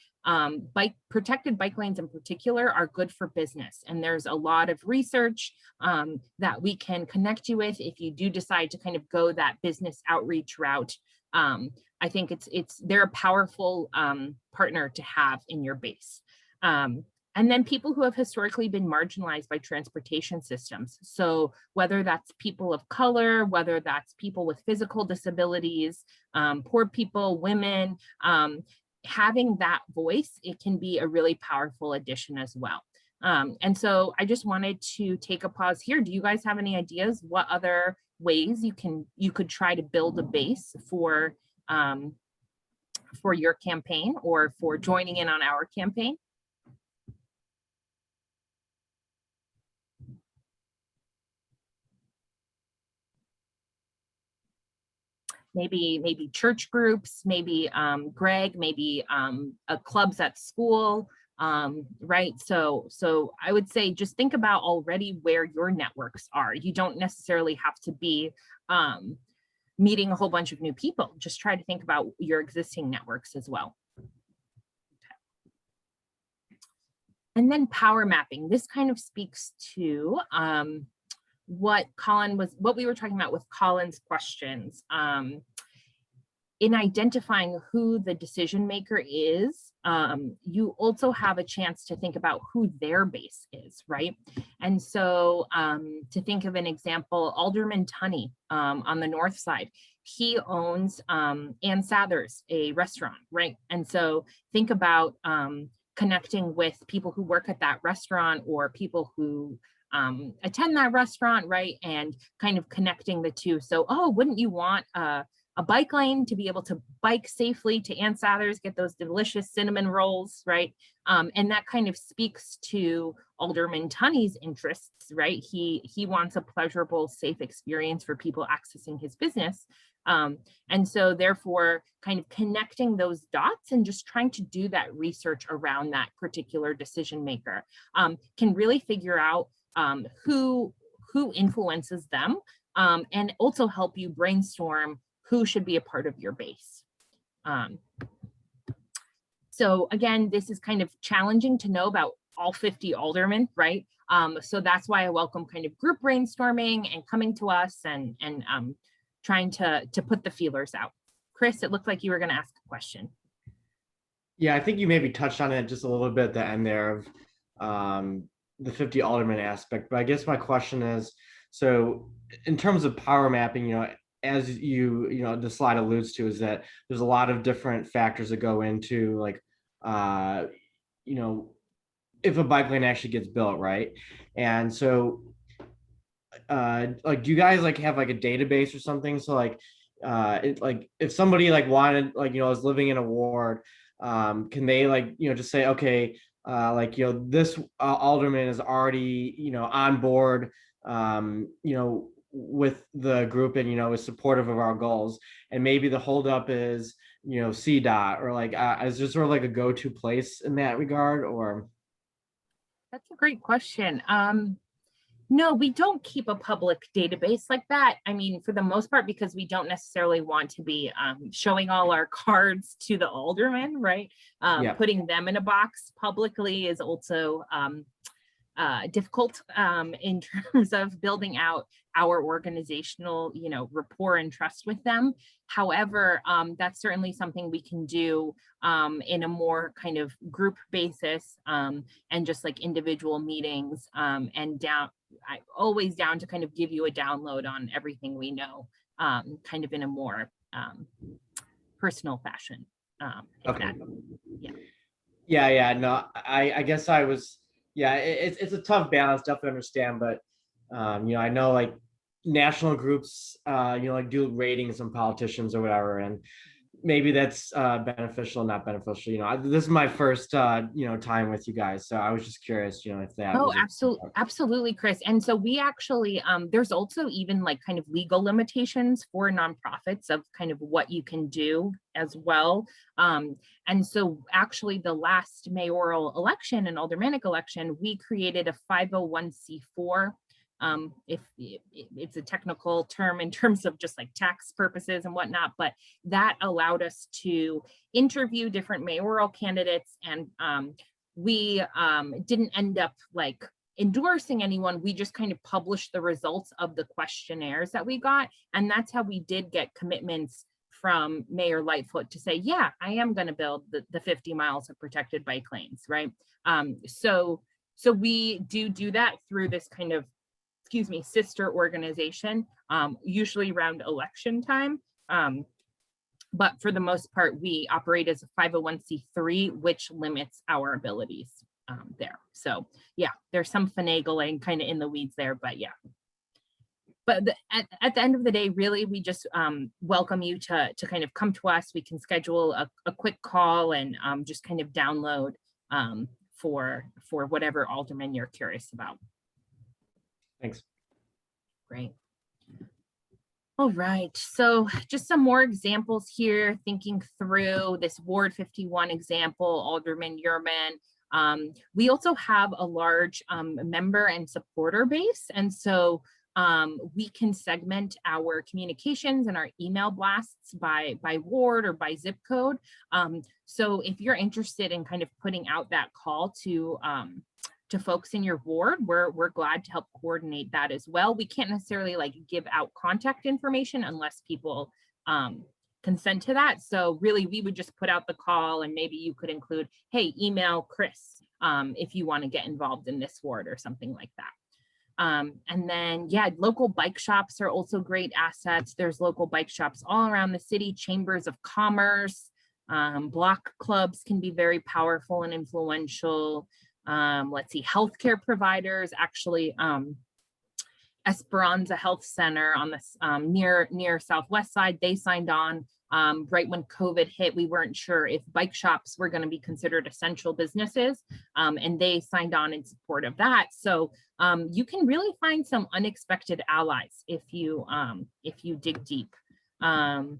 Protected bike lanes in particular are good for business. And there's a lot of research that we can connect you with if you do decide to kind of go that business outreach route. I think they're a powerful partner to have in your base. And then people who have historically been marginalized by transportation systems. So whether that's people of color, whether that's people with physical disabilities, poor people, women, having that voice, it can be a really powerful addition as well. And so I just wanted to take a pause here. Do you guys have any ideas what other ways you could try to build a base for your campaign or for joining in on our campaign? Maybe church groups, maybe Greg, maybe clubs at school, right? So I would say just think about already where your networks are. You don't necessarily have to be meeting a whole bunch of new people. Just try to think about your existing networks as well. Okay. And then power mapping. This kind of speaks to what we were talking about with Colin's questions. In identifying who the decision maker is, you also have a chance to think about who their base is, right? And so to think of an example, Alderman Tunney on the north side, he owns Ann Sather's, a restaurant, right? And so think about connecting with people who work at that restaurant or people who attend that restaurant, right? And kind of connecting the two. So, oh, wouldn't you want a bike lane to be able to bike safely to Aunt Sather's, get those delicious cinnamon rolls, right? And that kind of speaks to Alderman Tunney's interests, right? He wants a pleasurable, safe experience for people accessing his business. And so therefore kind of connecting those dots and just trying to do that research around that particular decision maker can really figure out who influences them and also help you brainstorm who should be a part of your base. So again, this is kind of challenging to know about all 50 aldermen, right? So that's why I welcome kind of group brainstorming and coming to us and trying to put the feelers out. Chris, it looked like you were going to ask a question. Yeah, I think you maybe touched on it just a little bit at the end there of the 50 alderman aspect. But I guess my question is, so in terms of power mapping, as the slide alludes to, is that there's a lot of different factors that go into like, if a bike lane actually gets built, right? And so, like, do you guys like have like a database or something? So like, like if somebody like wanted, like, is living in a ward, can they like, just say, okay, like, this alderman is already, on board, with the group and, is supportive of our goals. And maybe the holdup is, CDOT, or like, is there sort of like a go-to place in that regard, or? That's a great question. No, we don't keep a public database like that. I mean, for the most part, because we don't necessarily want to be showing all our cards to the aldermen, right? Yeah. Putting them in a box publicly is also difficult in terms of building out our organizational, rapport and trust with them. However, that's certainly something we can do in a more kind of group basis, and just like individual meetings, and always down to kind of give you a download on everything we know, kind of in a more personal fashion. Okay. Yeah. No, I guess I was, it's a tough balance, definitely understand, but I know like national groups, like do ratings on politicians or whatever, and maybe that's beneficial, not beneficial. This is my first time with you guys, so I was just curious, if that Oh, was absolutely, Chris. And so we actually, there's also even like kind of legal limitations for nonprofits of kind of what you can do as well. And so actually the last mayoral election and aldermanic election, we created a 501c4. If it's a technical term in terms of just like tax purposes and whatnot, but that allowed us to interview different mayoral candidates, and we didn't end up like endorsing anyone. We just kind of published the results of the questionnaires that we got. And that's how we did get commitments from Mayor Lightfoot to say, yeah, I am going to build the 50 miles of protected bike lanes, right? So we do that through this kind of, sister organization, usually around election time. But for the most part, we operate as a 501c3, which limits our abilities there. So yeah, there's some finagling kind of in the weeds there, but yeah. But at the end of the day, really, we just welcome you to kind of come to us. We can schedule a quick call and just kind of download for whatever alderman you're curious about. Thanks. Great. All right, so just some more examples here, thinking through this Ward 51 example, Alderman Yerman. We also have a large member and supporter base. And so we can segment our communications and our email blasts by ward or by zip code. So if you're interested in kind of putting out that call to folks in your ward, we're glad to help coordinate that as well. We can't necessarily like give out contact information unless people consent to that. So really, we would just put out the call, and maybe you could include, hey, email Chris if you want to get involved in this ward or something like that. And then, yeah, local bike shops are also great assets. There's local bike shops all around the city, chambers of commerce, block clubs can be very powerful and influential. Let's see, healthcare providers, actually, Esperanza Health Center on this near Southwest side, they signed on right when COVID hit. We weren't sure if bike shops were going to be considered essential businesses, and they signed on in support of that. So you can really find some unexpected allies if you dig deep. And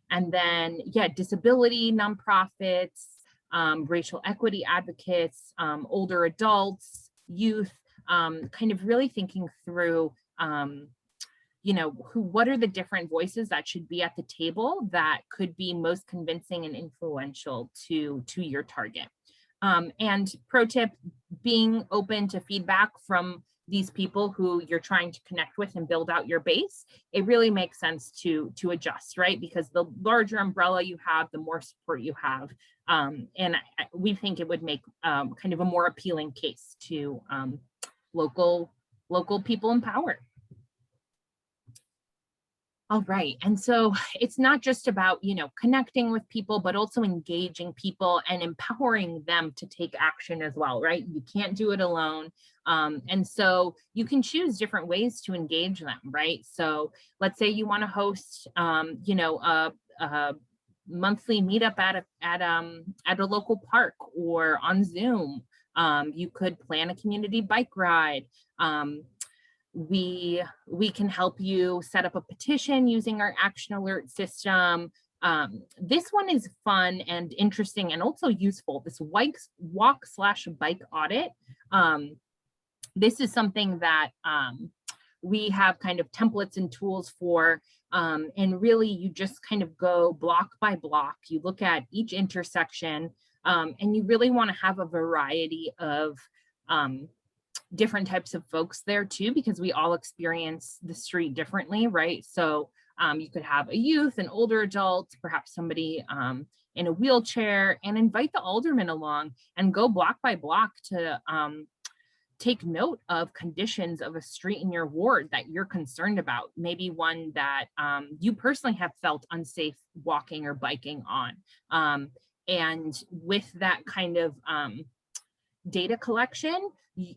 then, yeah, disability nonprofits, racial equity advocates, older adults, youth, kind of really thinking through, what are the different voices that should be at the table that could be most convincing and influential to your target. And pro tip, being open to feedback from these people who you're trying to connect with and build out your base, it really makes sense to adjust, right? Because the larger umbrella you have, the more support you have. And we think it would make kind of a more appealing case to local people in power. All right. And so it's not just about, connecting with people, but also engaging people and empowering them to take action as well, right? You can't do it alone. And so you can choose different ways to engage them, right? So let's say you want to host, a monthly meetup at a local park or on Zoom. You could plan a community bike ride. We can help you set up a petition using our action alert system. This one is fun and interesting and also useful. This walk/bike audit. This is something that we have kind of templates and tools for. And really, you just kind of go block by block. You look at each intersection, and you really want to have a variety of different types of folks there too, because we all experience the street differently, right? So you could have a youth, an older adult, perhaps somebody in a wheelchair, and invite the alderman along and go block by block to take note of conditions of a street in your ward that you're concerned about, maybe one that you personally have felt unsafe walking or biking on. And with that kind of data collection,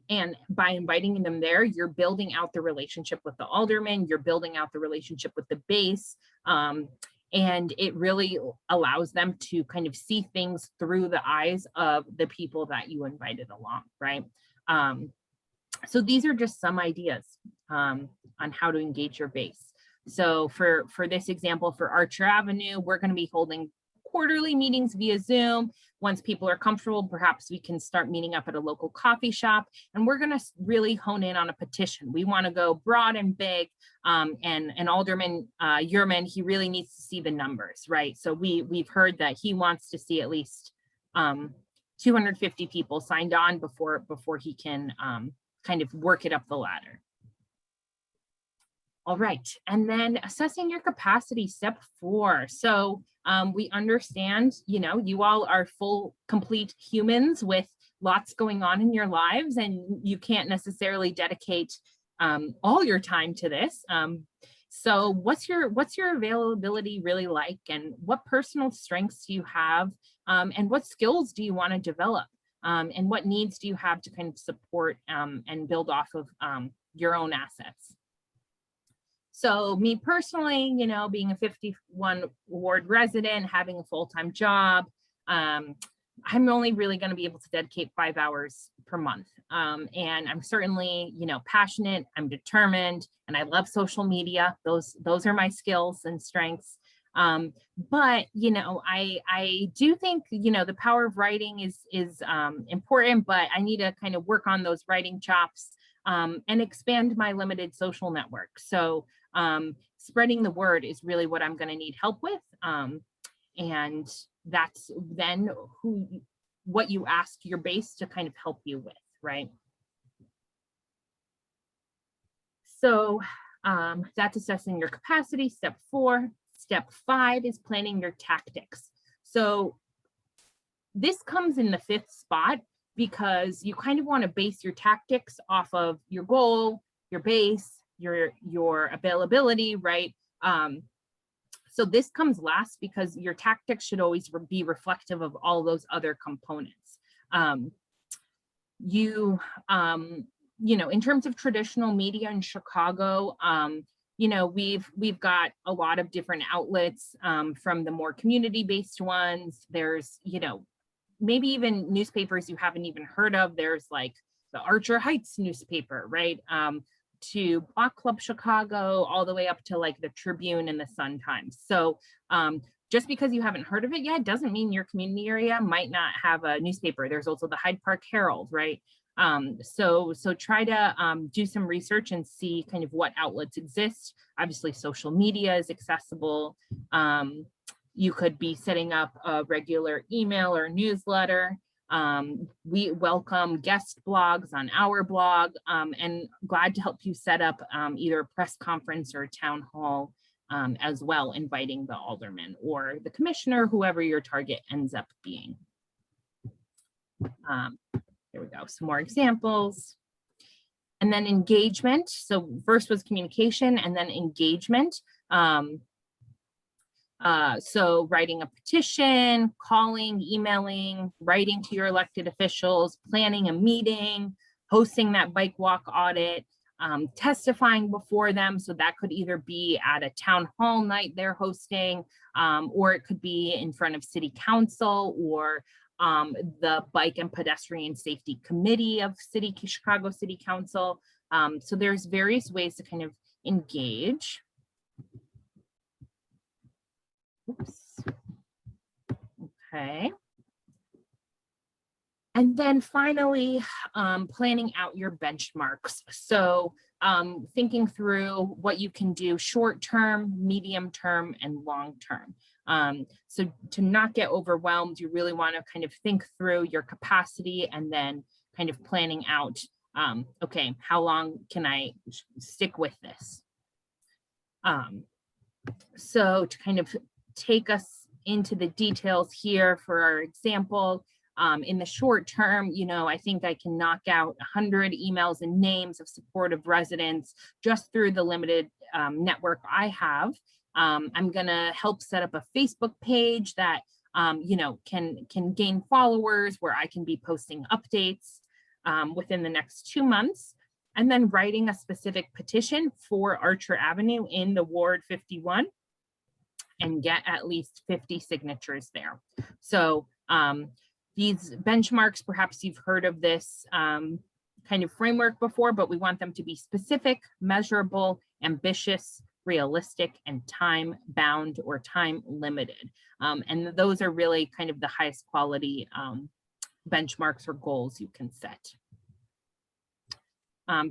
and by inviting them there, you're building out the relationship with the alderman, you're building out the relationship with the base, and it really allows them to kind of see things through the eyes of the people that you invited along, right? So these are just some ideas on how to engage your base. So for this example, for Archer Avenue, we're going to be holding quarterly meetings via Zoom. Once people are comfortable, perhaps we can start meeting up at a local coffee shop, and we're going to really hone in on a petition. We want to go broad and big, and Alderman Yerman, he really needs to see the numbers, right? So we've heard that he wants to see at least 250 people signed on before he can kind of work it up the ladder. All right, and then assessing your capacity, step 4. So we understand, you all are full, complete humans with lots going on in your lives, and you can't necessarily dedicate all your time to this. So what's your availability really like, and what personal strengths do you have, and what skills do you want to develop, and what needs do you have to kind of support and build off of your own assets? So me personally, being a 51 ward resident, having a full-time job, I'm only really going to be able to dedicate 5 hours per month. And I'm certainly, passionate, I'm determined, and I love social media. Those are my skills and strengths. But, I do think, the power of writing is important, but I need to kind of work on those writing chops and expand my limited social network. So spreading the word is really what I'm going to need help with. And that's then what you ask your base to kind of help you with, right? So that's assessing your capacity, step 4. Step 5 is planning your tactics. So this comes in the 5th spot because you kind of want to base your tactics off of your goal, your base, your availability, right? So this comes last because your tactics should always be reflective of all those other components. In terms of traditional media in Chicago, we've got a lot of different outlets, from the more community-based ones. There's, maybe even newspapers you haven't even heard of. There's like the Archer Heights newspaper, right? To Block Club Chicago, all the way up to like the Tribune and the Sun Times. So just because you haven't heard of it yet doesn't mean your community area might not have a newspaper. There's also the Hyde Park Herald, right? So try to do some research and see kind of what outlets exist. Obviously, social media is accessible. You could be setting up a regular email or newsletter. We welcome guest blogs on our blog, and glad to help you set up either a press conference or a town hall as well, inviting the alderman or the commissioner, whoever your target ends up being. Here we go, some more examples. And then engagement. So first was communication and then engagement. So writing a petition, calling, emailing, writing to your elected officials, planning a meeting, hosting that bike walk audit, testifying before them. So that could either be at a town hall night they're hosting, or it could be in front of city council or the Bike and Pedestrian Safety Committee of Chicago City Council. So there's various ways to kind of engage. Oops. Okay. And then finally, planning out your benchmarks. So thinking through what you can do short term, medium term, and long term. So to not get overwhelmed, you really want to kind of think through your capacity and then kind of planning out, okay, how long can I stick with this? So to kind of take us into the details here for our example, in the short term, I think I can knock out 100 emails and names of supportive residents just through the limited network I have. I'm gonna help set up a Facebook page that can gain followers where I can be posting updates within the next 2 months, and then writing a specific petition for Archer Avenue in the Ward 51 and get at least 50 signatures there. So these benchmarks, perhaps you've heard of this kind of framework before, but we want them to be specific, measurable, ambitious, realistic, and time bound or time limited. And those are really kind of the highest quality benchmarks or goals you can set.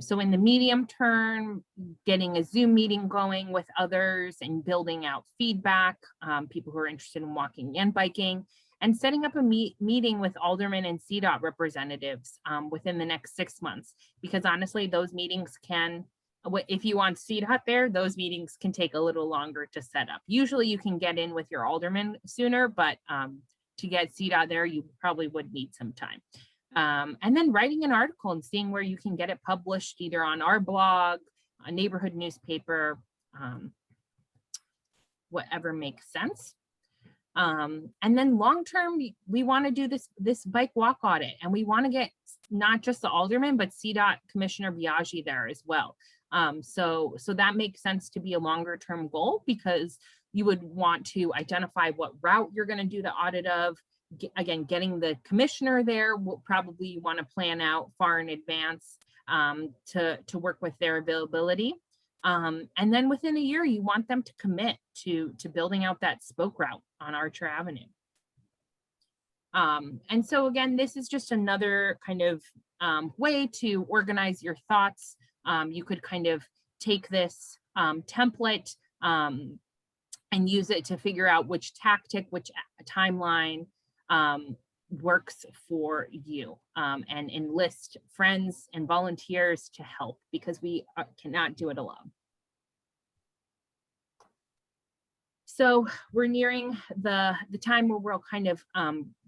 So in the medium term, getting a Zoom meeting going with others and building out feedback, people who are interested in walking and biking, and setting up a meeting with aldermen and CDOT representatives within the next 6 months. Because honestly, those meetings can, if you want CDOT there, those meetings can take a little longer to set up. Usually you can get in with your alderman sooner, but to get CDOT there, you probably would need some time. And then writing an article and seeing where you can get it published, either on our blog, a neighborhood newspaper, whatever makes sense. And then long-term, we want to do this bike walk audit, and we want to get not just the alderman, but CDOT Commissioner Biaggi there as well. So that makes sense to be a longer-term goal, because you would want to identify what route you're going to do the audit of. Again, getting the commissioner there, will probably want to plan out far in advance to work with their availability. And then within a year, you want them to commit to building out that spoke route on Archer Avenue. And so again, this is just another kind of way to organize your thoughts. You could kind of take this template and use it to figure out which tactic, which timeline works for you, and enlist friends and volunteers to help, because we cannot do it alone. So we're nearing the time where we'll kind of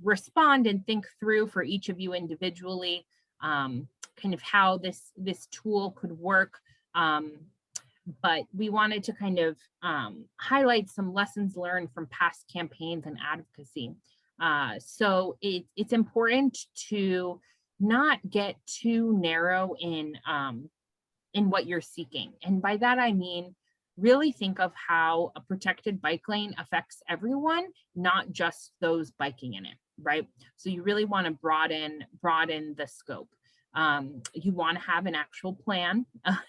respond and think through for each of you individually, kind of how this tool could work. But we wanted to kind of highlight some lessons learned from past campaigns and advocacy. So it's important to not get too narrow in what you're seeking. And by that, I mean, really think of how a protected bike lane affects everyone, not just those biking in it, right? So you really want to broaden the scope. You want to have an actual plan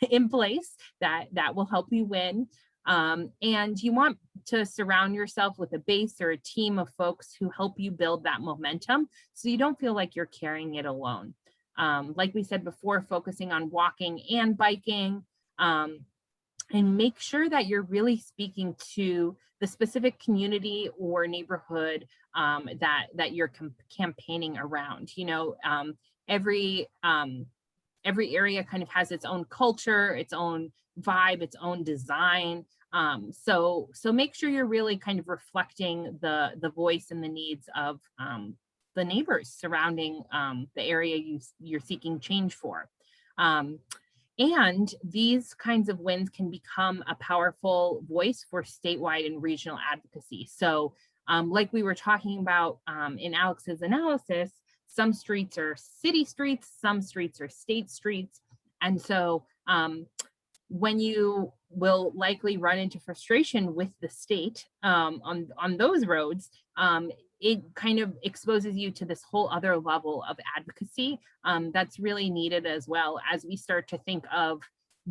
in place that will help you win. And you want to surround yourself with a base or a team of folks who help you build that momentum, so you don't feel like you're carrying it alone. Like we said before, focusing on walking and biking, and make sure that you're really speaking to the specific community or neighborhood that you're campaigning around. Every area kind of has its own culture, its own vibe, its own design. So make sure you're really kind of reflecting the voice and the needs of the neighbors surrounding the area you're seeking change for. And these kinds of wins can become a powerful voice for statewide and regional advocacy. So like we were talking about in Alex's analysis, some streets are city streets, some streets are state streets. And so when you will likely run into frustration with the state on those roads, it kind of exposes you to this whole other level of advocacy that's really needed as well. As we start to think of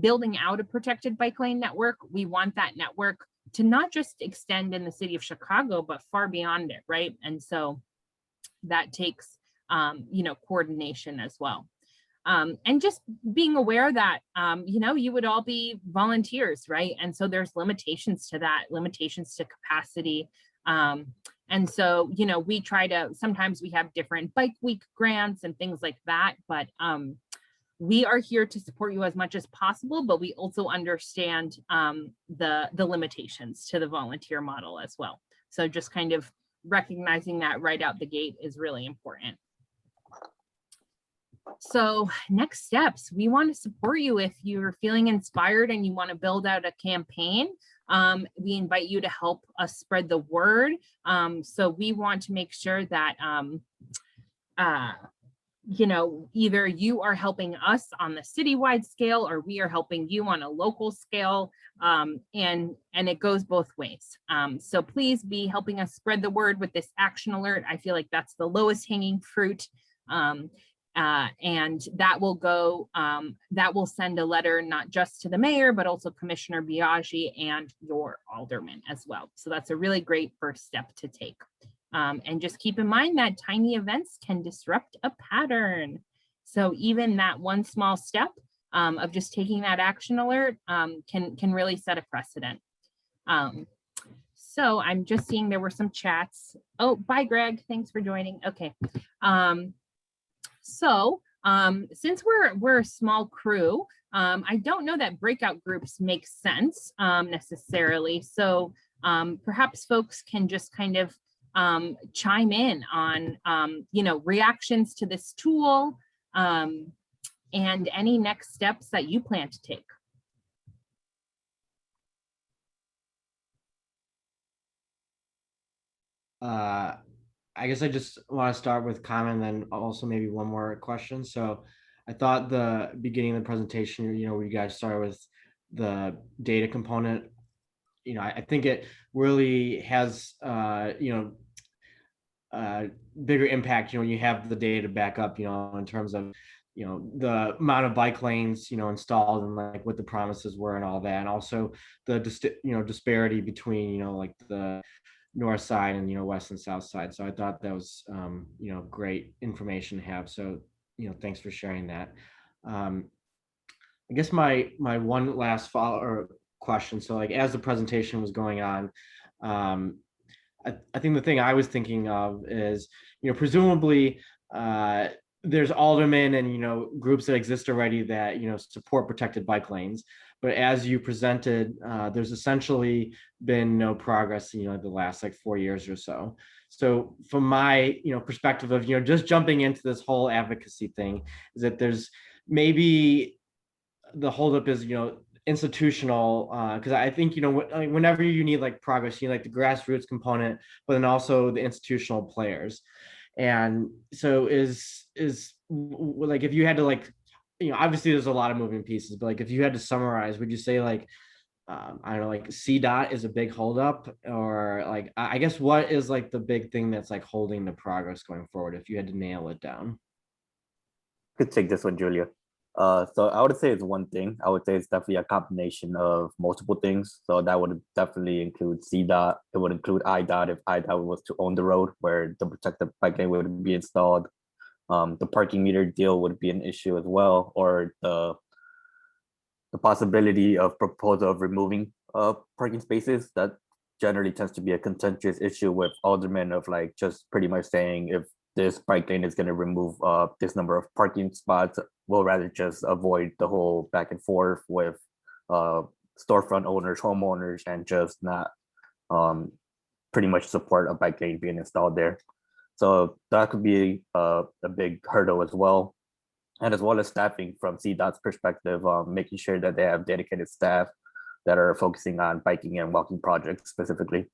building out a protected bike lane network, we want that network to not just extend in the city of Chicago, but far beyond it, right? And so that takes, coordination as well. And just being aware that, you would all be volunteers, right? And so there's limitations to that, limitations to capacity. And so, we try to, sometimes we have different bike week grants and things like that, but we are here to support you as much as possible, but we also understand the limitations to the volunteer model as well. So just kind of recognizing that right out the gate is really important. So next steps, we want to support you if you're feeling inspired and you want to build out a campaign. We invite you to help us spread the word. So we want to make sure that, either you are helping us on the citywide scale or we are helping you on a local scale. And it goes both ways. So please be helping us spread the word with this action alert. I feel like that's the lowest hanging fruit. And that will go, that will send a letter not just to the mayor, but also Commissioner Biaggi and your alderman as well. So that's a really great first step to take. And just keep in mind that tiny events can disrupt a pattern. So even that one small step of just taking that action alert can really set a precedent. So I'm just seeing there were some chats. Oh, bye, Greg. Thanks for joining. Okay. So since we're a small crew, I don't know that breakout groups make sense necessarily. So perhaps folks can just kind of chime in on, reactions to this tool and any next steps that you plan to take. I guess I just want to start with comment and then also maybe one more question. So I thought the beginning of the presentation, where you guys started with the data component, I think it really has, bigger impact, when you have the data back up, in terms of, the amount of bike lanes, installed and like what the promises were and all that. And also the, disparity between, like the north side and west and south side. So I thought that was great information to have. So thanks for sharing that. I guess my one last follow-up question. So like as the presentation was going on, I think the thing I was thinking of is presumably there's aldermen and groups that exist already that support protected bike lanes. But as you presented, there's essentially been no progress, the last like 4 years or so. So from my, perspective of, just jumping into this whole advocacy thing, is that there's maybe the holdup is, institutional, because I think, whenever you need like progress, you need like the grassroots component, but then also the institutional players. And so is like, if you had to like, obviously there's a lot of moving pieces, but like if you had to summarize, would you say like, I don't know, like CDOT is a big holdup, or like, I guess what is like the big thing that's like holding the progress going forward if you had to nail it down? Could take this one, Julia. So I would say it's one thing. I would say it's definitely a combination of multiple things. So that would definitely include CDOT. It would include IDOT if IDOT was to own the road where the protected bike lane would be installed. The parking meter deal would be an issue as well, or the possibility of proposal of removing parking spaces. That generally tends to be a contentious issue with aldermen of like just pretty much saying if this bike lane is going to remove this number of parking spots, we'll rather just avoid the whole back and forth with storefront owners, homeowners, and just not pretty much support a bike lane being installed there. So that could be a big hurdle as well. And as well as staffing from CDOT's perspective, making sure that they have dedicated staff that are focusing on biking and walking projects specifically.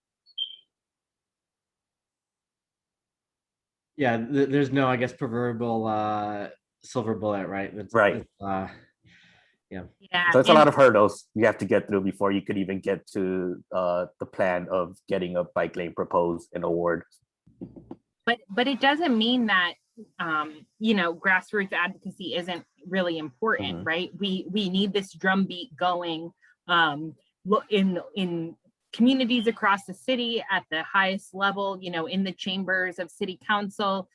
Yeah, there's no, I guess, proverbial silver bullet, right? Right. Yeah. Yeah, So it's a and lot of hurdles you have to get through before you could even get to the plan of getting a bike lane proposed and award. but it doesn't mean that grassroots advocacy isn't really important, right? We need this drumbeat going in communities across the city at the highest level, in the chambers of city council.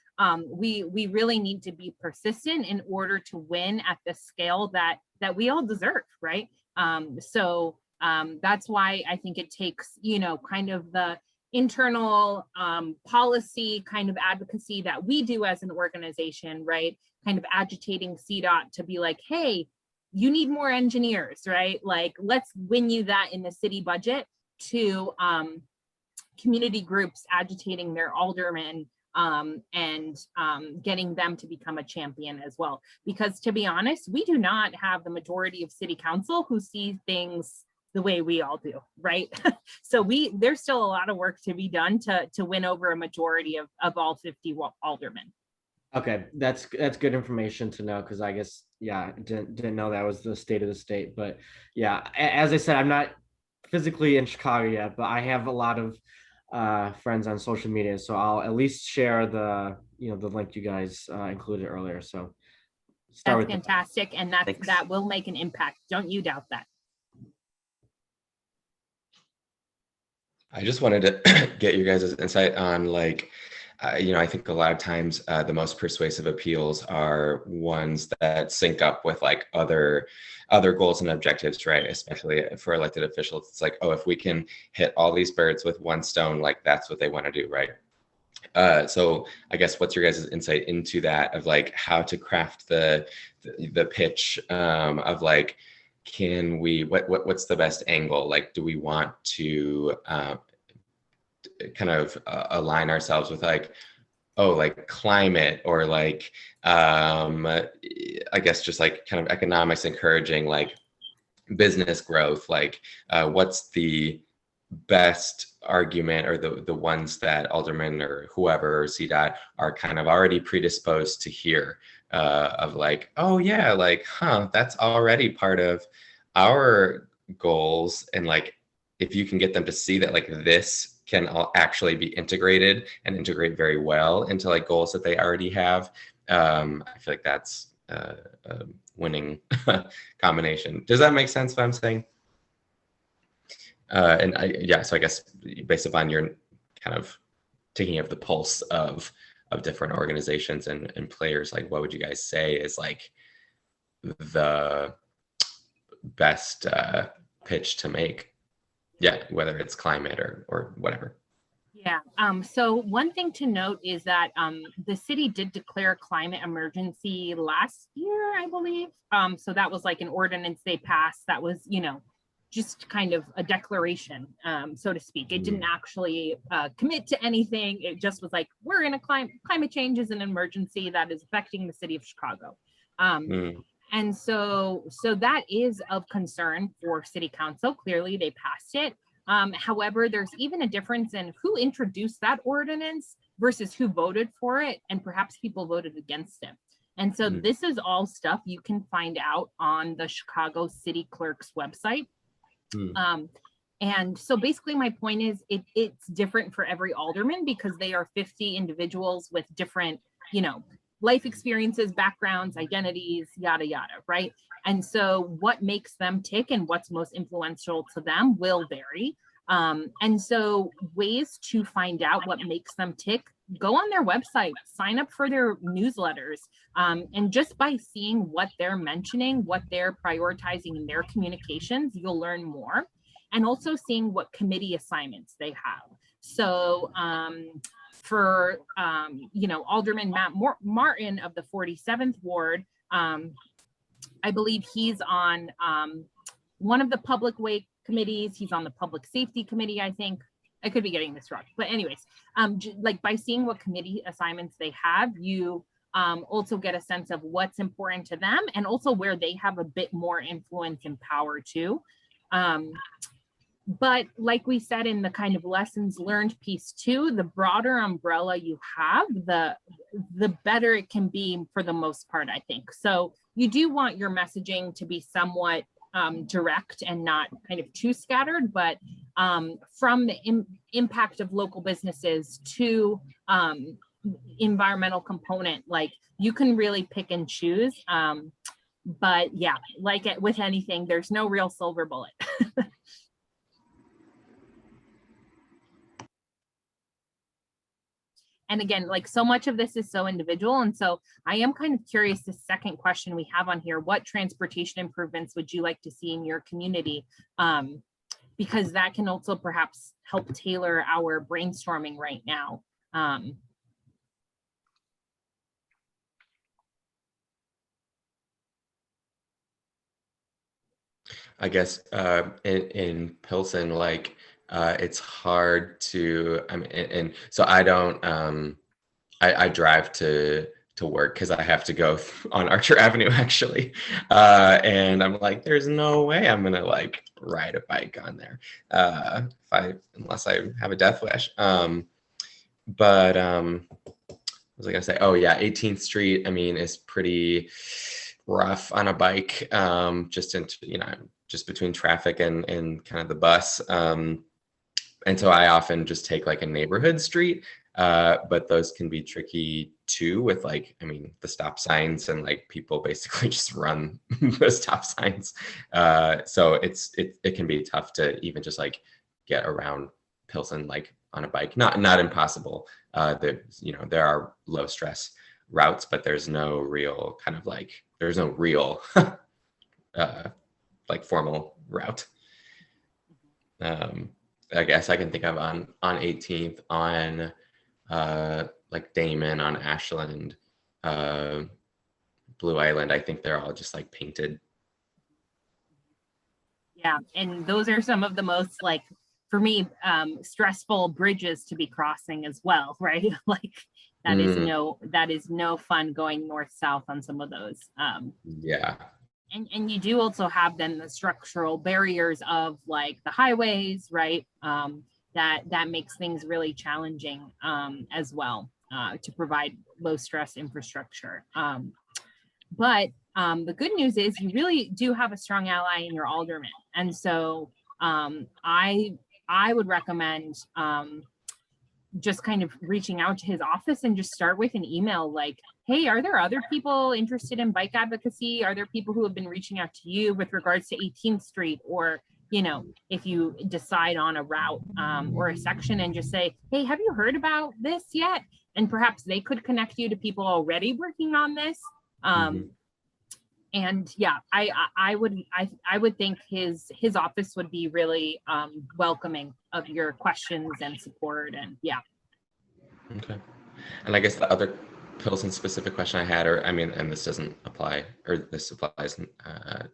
We really need to be persistent in order to win at the scale that we all deserve, right? So that's why I think it takes, kind of the internal policy kind of advocacy that we do as an organization, right? Kind of agitating CDOT to be like, hey, you need more engineers, right? Like, let's win you that in the city budget, to community groups agitating their aldermen and getting them to become a champion as well. Because to be honest, we do not have the majority of city council who see things the way we all do, right? So there's still a lot of work to be done to win over a majority of all 50 aldermen. Okay, that's good information to know, because I guess, yeah, didn't know that was the state of the state. But yeah, as I said, I'm not physically in Chicago yet, but I have a lot of friends on social media, so I'll at least share the the link you guys included earlier. So That's fantastic, and Thanks. that will make an impact. Don't you doubt that. I just wanted to get your guys' insight on, like, I think a lot of times the most persuasive appeals are ones that sync up with like other goals and objectives, right? Especially for elected officials. It's like, oh, if we can hit all these birds with one stone, like that's what they want to do, right? So I guess what's your guys' insight into that, of like how to craft the pitch of like, can we, what's the best angle? Like, do we want to kind of align ourselves with like, oh, like climate, or like I guess just like kind of economics encouraging like business growth? Like what's the best argument, or the ones that aldermen or whoever, or CDOT, are kind of already predisposed to hear of like, oh yeah, like, that's already part of our goals. And like, if you can get them to see that like this can all actually be integrated and integrate very well into like goals that they already have, I feel like that's a winning combination. Does that make sense what I'm saying? So I guess based upon your kind of taking of the pulse of different organizations and players, like what would you guys say is like the best pitch to make? Yeah, whether it's climate or whatever. Yeah. So one thing to note is that the city did declare climate emergency last year, I believe. So that was like an ordinance they passed that was, just kind of a declaration, so to speak. It didn't actually commit to anything. It just was like, we're in a climate change is an emergency that is affecting the city of Chicago. And so that is of concern for city council. Clearly they passed it. However, there's even a difference in who introduced that ordinance versus who voted for it, and perhaps people voted against it. And so this is all stuff you can find out on the Chicago City Clerk's website. And so basically my point is it's different for every alderman, because they are 50 individuals with different, life experiences, backgrounds, identities, yada, yada, right? And so what makes them tick and what's most influential to them will vary. And so ways to find out what makes them tick, go on their website, sign up for their newsletters. And just by seeing what they're mentioning, what they're prioritizing in their communications, you'll learn more. And also seeing what committee assignments they have. So for, Alderman Matt Martin of the 47th Ward, I believe he's on one of the public way committees. He's on the public safety committee, I think. I could be getting this wrong. But anyways, like by seeing what committee assignments they have, you also get a sense of what's important to them and also where they have a bit more influence and power too. But like we said in the kind of lessons learned piece too, the broader umbrella you have, the better it can be for the most part, I think. So you do want your messaging to be somewhat direct and not kind of too scattered, but from the impact of local businesses to environmental component, like you can really pick and choose. But yeah, like with anything, there's no real silver bullet. And again, like so much of this is so individual. And so I am kind of curious, the second question we have on here, what transportation improvements would you like to see in your community? Because that can also perhaps help tailor our brainstorming right now. I guess in Pilsen, like it's hard to, I mean, and so I don't, I drive to work because I have to go on Archer Avenue actually, and I'm like, there's no way I'm gonna like ride a bike on there unless I have a death wish. But what was I gonna say? Oh yeah, 18th Street. I mean, is pretty rough on a bike, just into, you know, just between traffic and kind of the bus. And so I often just take like a neighborhood street, but those can be tricky too with like, I mean, the stop signs and like people basically just run the stop signs. So it can be tough to even just like get around Pilsen like on a bike. Not impossible. You know, there are low stress routes, but there's no real kind of like, there's no real like formal route. I guess I can think of on 18th, on like Damon, on Ashland, Blue Island. I think they're all just like painted. Yeah, and those are some of the most, like, for me, stressful bridges to be crossing as well, right? Like that is no fun going north south on some of those. Yeah. And you do also have then the structural barriers of like the highways, right? That makes things really challenging as well to provide low stress infrastructure. But the good news is you really do have a strong ally in your alderman. And so I would recommend just kind of reaching out to his office and just start with an email like, hey, are there other people interested in bike advocacy? Are there people who have been reaching out to you with regards to 18th Street? Or, you know, if you decide on a route or a section, and just say, hey, have you heard about this yet? And perhaps they could connect you to people already working on this. And yeah, I would think his office would be really welcoming of your questions and support, and yeah. Okay. And I guess the other Pilsen specific question I had, or I mean, and this doesn't apply, or this applies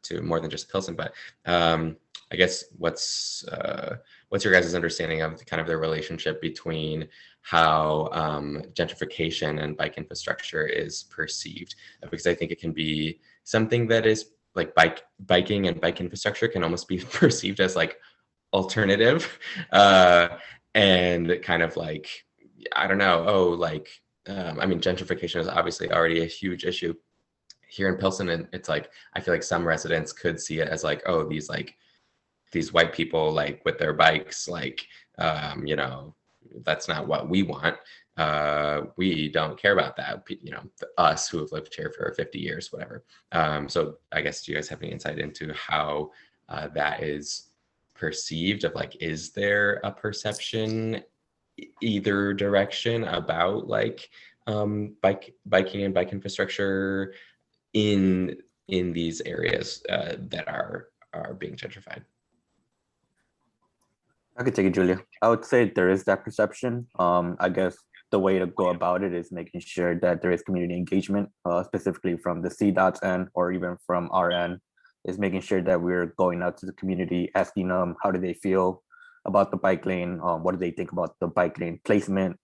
to more than just Pilsen, but I guess what's your guys' understanding of kind of the relationship between how gentrification and bike infrastructure is perceived? Because I think it can be something that is like biking and bike infrastructure can almost be perceived as like alternative and kind of like, I don't know, I mean, gentrification is obviously already a huge issue here in Pilsen, and it's like, I feel like some residents could see it as like, oh, these white people like with their bikes, like, you know, that's not what we want. We don't care about that, you know, us who have lived here for 50 years, whatever. So I guess, do you guys have any insight into how that is perceived, of like, is there a perception either direction about like biking and bike infrastructure in these areas that are being gentrified? I could take it, Julia. I would say there is that perception. I guess the way to go about it is making sure that there is community engagement, specifically from the CDOT's end or even from our end, is making sure that we're going out to the community, asking them how do they feel about the bike lane, what do they think about the bike lane placement,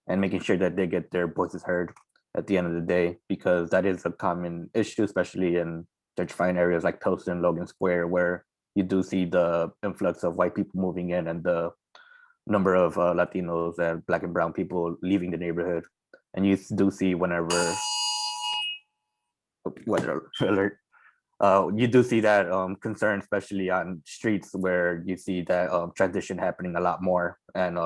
and making sure that they get their voices heard. at the end of the day, because that is a common issue, especially in gentrifying areas like Pilsen, Logan Square, where you do see the influx of white people moving in and the number of Latinos and Black and brown people leaving the neighborhood. And you do see whenever, weather alert, you do see that concern, especially on streets where you see that transition happening a lot more, and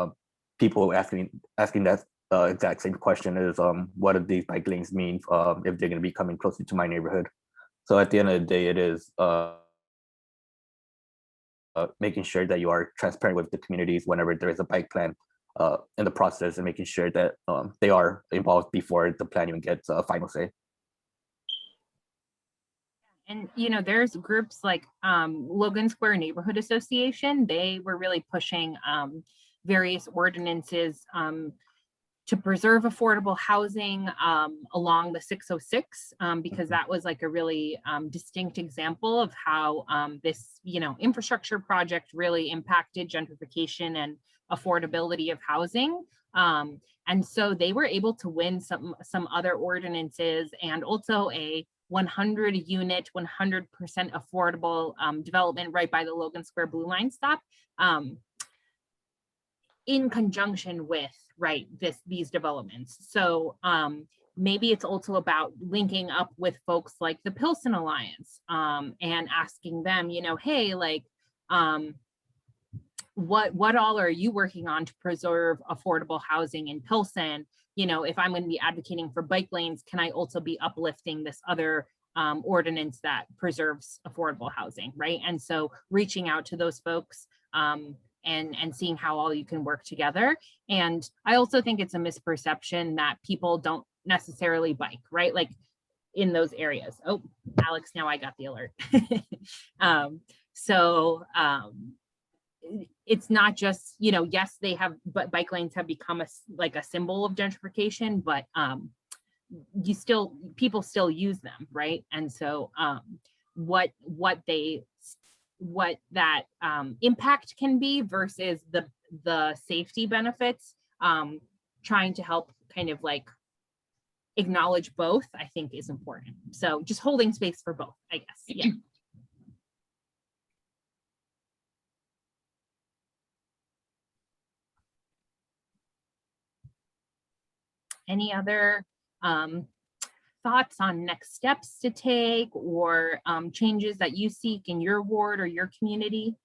people asking that exact same question is, what do these bike lanes mean if they're going to be coming closer to my neighborhood? So at the end of the day, it is making sure that you are transparent with the communities whenever there is a bike plan in the process, and making sure that they are involved before the plan even gets a final say. And, you know, there's groups like Logan Square Neighborhood Association. They were really pushing various ordinances to preserve affordable housing along the 606, because that was like a really distinct example of how this, you know, infrastructure project really impacted gentrification and affordability of housing. And so they were able to win some other ordinances, and also a 100 unit, 100% affordable development right by the Logan Square Blue Line stop, in conjunction with, right, these developments. So maybe it's also about linking up with folks like the Pilsen Alliance and asking them, you know, hey, like, what all are you working on to preserve affordable housing in Pilsen? You know, if I'm going to be advocating for bike lanes, can I also be uplifting this other ordinance that preserves affordable housing, right? And so reaching out to those folks and seeing how all you can work together. And I also think it's a misperception that people don't necessarily bike, right? Like in those areas. Oh, Alex, now I got the alert. It's not just, you know, yes, they have, but bike lanes have become like a symbol of gentrification, but people still use them, right? And so what that impact can be versus the safety benefits, trying to help kind of like acknowledge both, I think is important. So just holding space for both, I guess. Yeah. Any other thoughts on next steps to take, or changes that you seek in your ward or your community?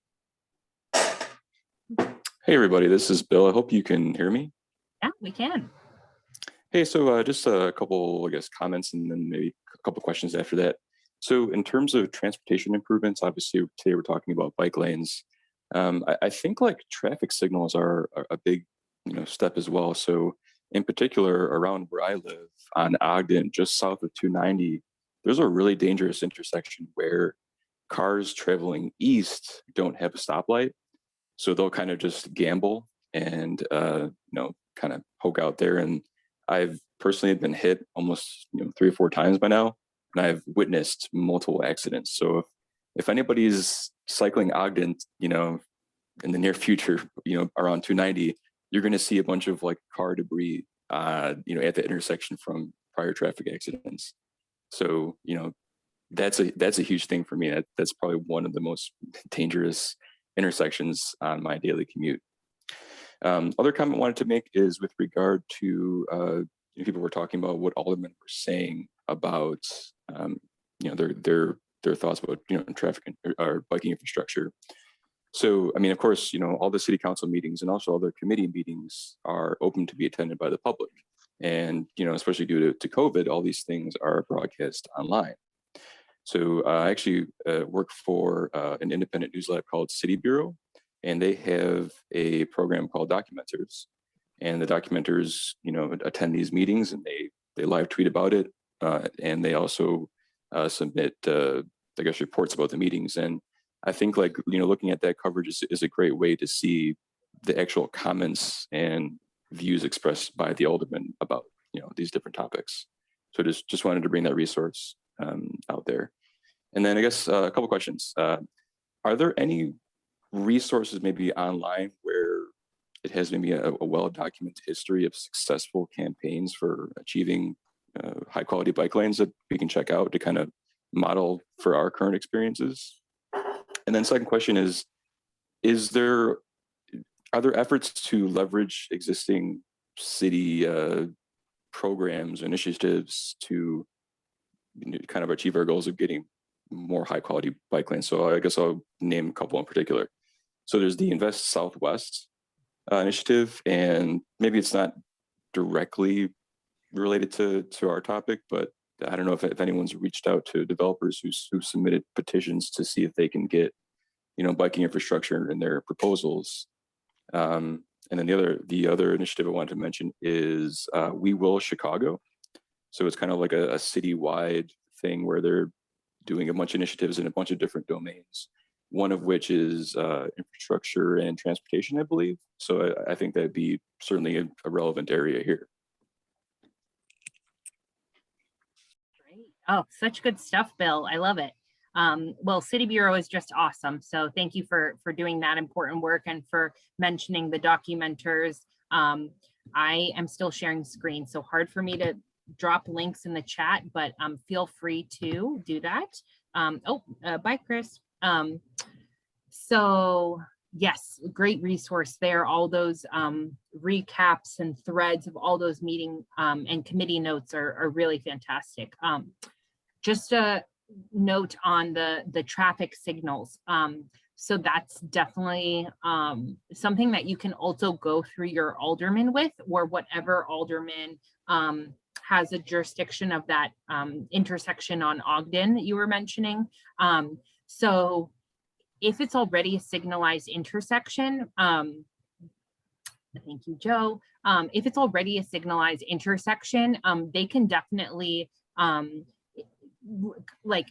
Hey everybody, this is Bill. I hope you can hear me. Yeah, we can. Hey, so just a couple, I guess, comments and then maybe a couple questions after that. So in terms of transportation improvements, obviously today we're talking about bike lanes. I think like traffic signals are a big, step as well. So in particular, around where I live on Ogden, just south of 290, there's a really dangerous intersection where cars traveling east don't have a stoplight. So they'll kind of just gamble and, kind of poke out there. And I've personally been hit almost 3 or 4 times by now, and I've witnessed multiple accidents. So if anybody's cycling Ogden, in the near future, around 290, you're going to see a bunch of like car debris, at the intersection from prior traffic accidents. So, that's a huge thing for me. That's probably one of the most dangerous intersections on my daily commute. Other comment I wanted to make is with regard to people were talking about what aldermen were saying about their thoughts about traffic or biking infrastructure. So, I mean, of course, all the city council meetings and also other committee meetings are open to be attended by the public. And, especially due to COVID, all these things are broadcast online. So I actually work for an independent newsletter called City Bureau, and they have a program called Documenters. And the documenters, attend these meetings and they live tweet about it. And they also submit, reports about the meetings. And I think looking at that coverage is a great way to see the actual comments and views expressed by the aldermen about, these different topics. So just wanted to bring that resource out there. And then I guess a couple questions. Are there any resources maybe online where it has maybe a well-documented history of successful campaigns for achieving high quality bike lanes that we can check out to kind of model for our current experiences? And then second question is are there efforts to leverage existing city programs, initiatives to kind of achieve our goals of getting more high quality bike lanes? So I guess I'll name a couple in particular. So there's the Invest Southwest initiative, and maybe it's not directly related to our topic, but I don't know if anyone's reached out to developers who submitted petitions to see if they can get, biking infrastructure in their proposals. And then the other initiative I wanted to mention is We Will Chicago. So it's kind of like a citywide thing where they're doing a bunch of initiatives in a bunch of different domains. One of which is infrastructure and transportation, I believe. So I think that'd be certainly a relevant area here. Great. Oh, such good stuff, Bill. I love it. Well, City Bureau is just awesome. So thank you for doing that important work and for mentioning the documenters. I am still sharing screen, so hard for me to drop links in the chat, but feel free to do that. Bye, Chris. So yes, great resource there. All those recaps and threads of all those meeting and committee notes are really fantastic. Just a note on the traffic signals. So that's definitely something that you can also go through your alderman with, or whatever alderman has a jurisdiction of that intersection on Ogden that you were mentioning. So if it's already a signalized intersection, thank you, Joe. If it's already a signalized intersection, they can definitely like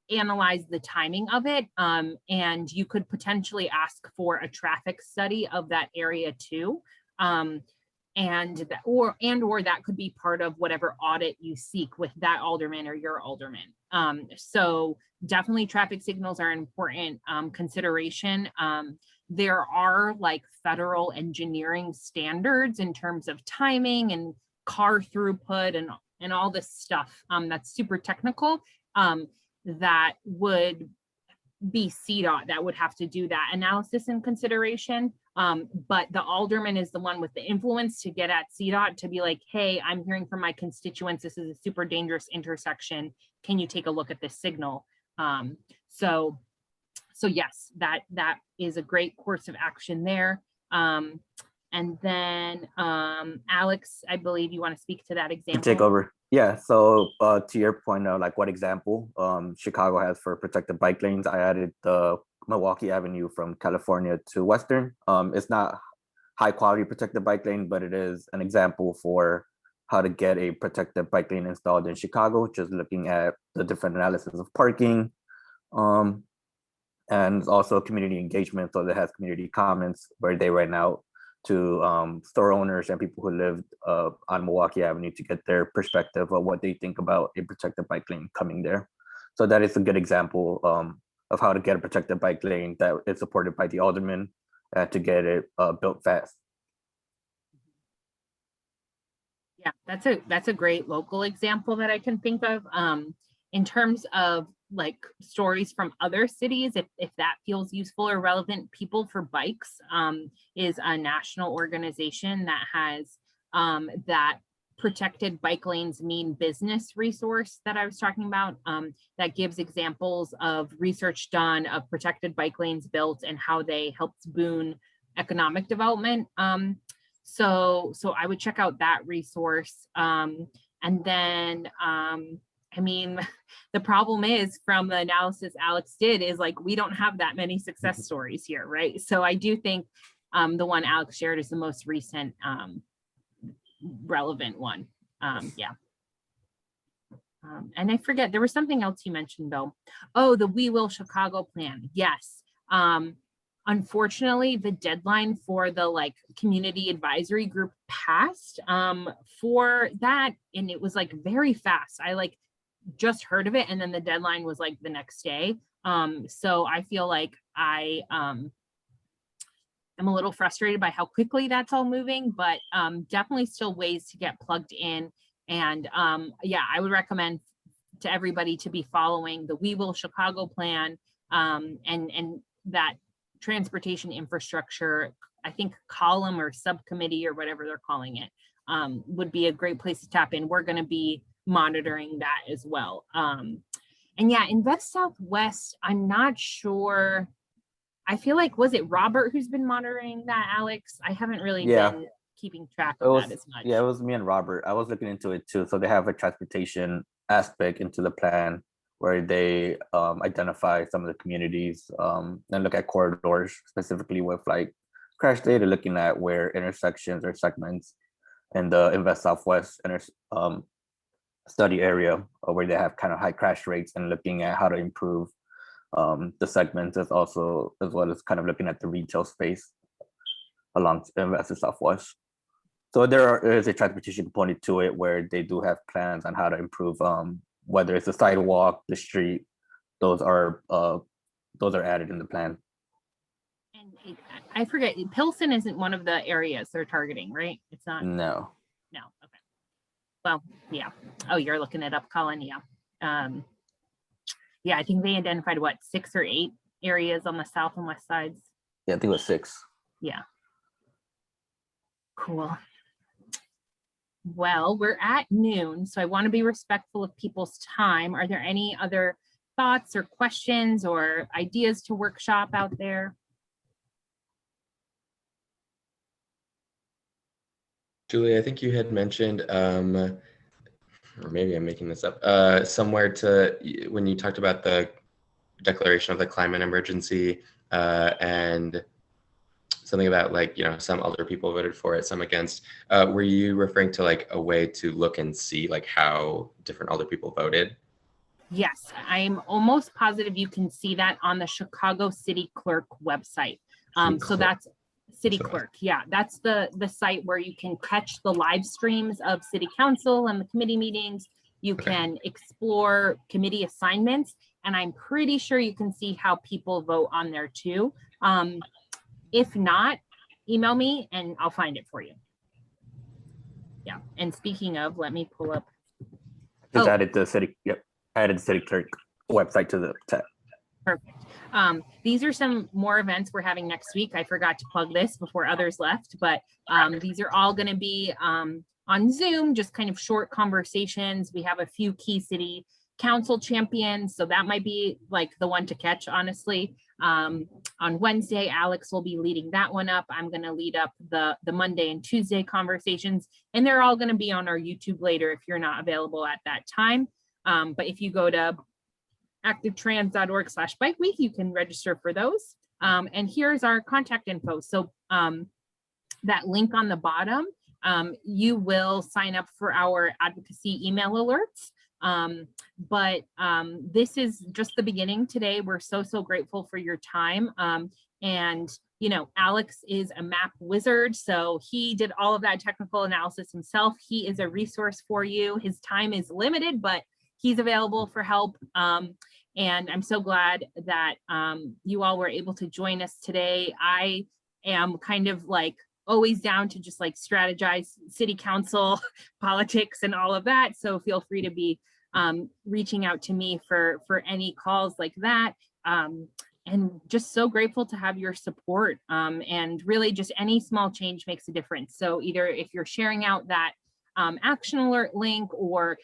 analyze the timing of it, and you could potentially ask for a traffic study of that area too, and that could be part of whatever audit you seek with that alderman or your alderman. So definitely traffic signals are an important consideration. There are like federal engineering standards in terms of timing and car throughput and all this stuff that's super technical, that would be CDOT that would have to do that analysis and consideration. But the alderman is the one with the influence to get at CDOT to be like, hey, I'm hearing from my constituents, this is a super dangerous intersection. Can you take a look at this signal? So yes, that is a great course of action there. And then Alex, I believe you want to speak to that example. Take over. Yeah, so to your point of like what example Chicago has for protected bike lanes, I added the Milwaukee Avenue from California to Western. It's not high quality protected bike lane, but it is an example for how to get a protected bike lane installed in Chicago, just looking at the different analysis of parking, and also community engagement. So it has community comments where they went out to store owners and people who lived on Milwaukee Avenue to get their perspective of what they think about a protected bike lane coming there. So that is a good example of how to get a protected bike lane that is supported by the alderman to get it built fast. Yeah, that's a great local example that I can think of. In terms of like stories from other cities, if that feels useful or relevant, People for Bikes is a national organization that has that protected bike lanes mean business resource that I was talking about, that gives examples of research done of protected bike lanes built and how they helped boon economic development. So I would check out that resource. And then, I mean, the problem is, from the analysis Alex did, is like, we don't have that many success stories here, right? So I do think the one Alex shared is the most recent relevant one. Yeah. And I forget, there was something else you mentioned, Bill. Oh, the We Will Chicago plan. Yes. Unfortunately, the deadline for the like community advisory group passed for that, and it was like very fast. I like just heard of it, and then the deadline was like the next day. So I feel like I am a little frustrated by how quickly that's all moving, but definitely still ways to get plugged in And yeah, I would recommend to everybody to be following the We Will Chicago plan, and that transportation infrastructure, I think column or subcommittee or whatever they're calling it, would be a great place to tap in. We're going to be monitoring that as well. And yeah, Invest Southwest, I'm not sure. I feel like, was it Robert who's been monitoring that, Alex? I haven't really been keeping track of that as much. Yeah, it was me and Robert. I was looking into it too. So they have a transportation aspect into the plan where they identify some of the communities and look at corridors, specifically with like crash data, looking at where intersections or segments in the Invest Southwest study area where they have kind of high crash rates, and looking at how to improve the segments, as well as kind of looking at the retail space along Invest Southwest. So there is a transportation component to it where they do have plans on how to improve, whether it's the sidewalk, the street, those are added in the plan. And I forget, Pilsen isn't one of the areas they're targeting, right? It's not. No. Okay. Well, yeah. Oh, you're looking it up, Colin. Yeah. Yeah, I think they identified 6 or 8 areas on the south and west sides. Yeah, I think it was 6. Yeah. Cool. Well, we're at noon, so I want to be respectful of people's time. Are there any other thoughts or questions or ideas to workshop out there? Julie, I think you had mentioned, or maybe I'm making this up, somewhere when you talked about the declaration of the climate emergency and something about some older people voted for it, some against. Were you referring to like a way to look and see like how different older people voted? Yes, I'm almost positive you can see that on the Chicago City Clerk website. So that's City Clerk. Yeah, that's the site where you can catch the live streams of City Council and the committee meetings. You can explore committee assignments, and I'm pretty sure you can see how people vote on there too. If not, email me and I'll find it for you. Yeah, and speaking of, let me pull up. Just added the city. Yep, added the City Clerk website to the tab. Perfect. These are some more events we're having next week. I forgot to plug this before others left, but these are all going to be on Zoom, just kind of short conversations. We have a few key city council champions, so that might be like the one to catch, honestly. On Wednesday, Alex will be leading that one up. I'm going to lead up the Monday and Tuesday conversations, and they're all going to be on our YouTube later if you're not available at that time. But if you go to activetrans.org/bike week, you can register for those. And here's our contact info. So that link on the bottom, you will sign up for our advocacy email alerts. But this is just the beginning today. We're so grateful for your time. And Alex is a map wizard, so he did all of that technical analysis himself. He is a resource for you. His time is limited, but he's available for help. And I'm so glad that you all were able to join us today. I am kind of like always down to just like strategize city council politics and all of that. So feel free to be reaching out to me for any calls like that. And just so grateful to have your support. And really just any small change makes a difference. So either if you're sharing out that action alert link, or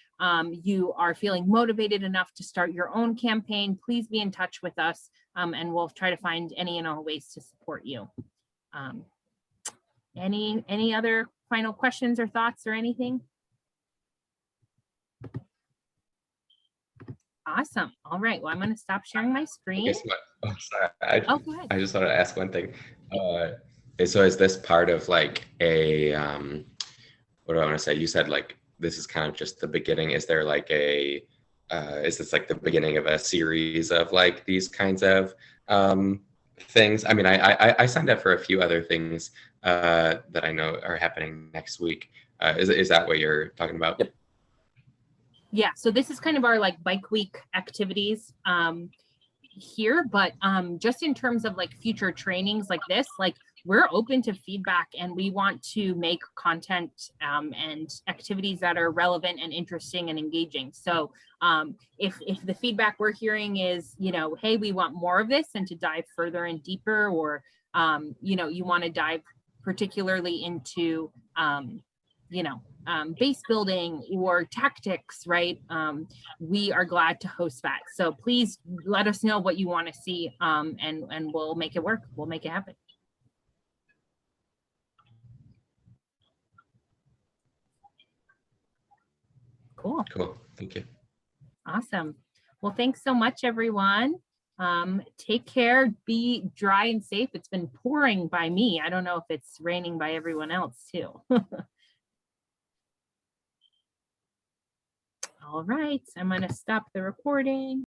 you are feeling motivated enough to start your own campaign, please be in touch with us, and we'll try to find any and all ways to support you. Any other final questions or thoughts or anything? Awesome. All right. Well, I'm going to stop sharing my screen. Sorry. Go ahead. I just wanted to ask one thing. So is this part of like a what do I want to say? You said like this is kind of just the beginning. Is there like is this like the beginning of a series of like these kinds of things? I mean, I signed up for a few other things that I know are happening next week. Is that what you're talking about? Yep. Yeah, so this is kind of our like bike week activities here, but just in terms of like future trainings like this, like we're open to feedback, and we want to make content and activities that are relevant and interesting and engaging. So if the feedback we're hearing is, you know, hey, we want more of this and to dive further and deeper, or you know, you want to dive particularly into base building or tactics, right? We are glad to host that. So please let us know what you want to see, and we'll make it work. We'll make it happen. Cool. Cool. Thank you. Awesome. Well, thanks so much, everyone. Take care, be dry and safe. It's been pouring by me. I don't know if it's raining by everyone else too. All right, I'm going to stop the recording.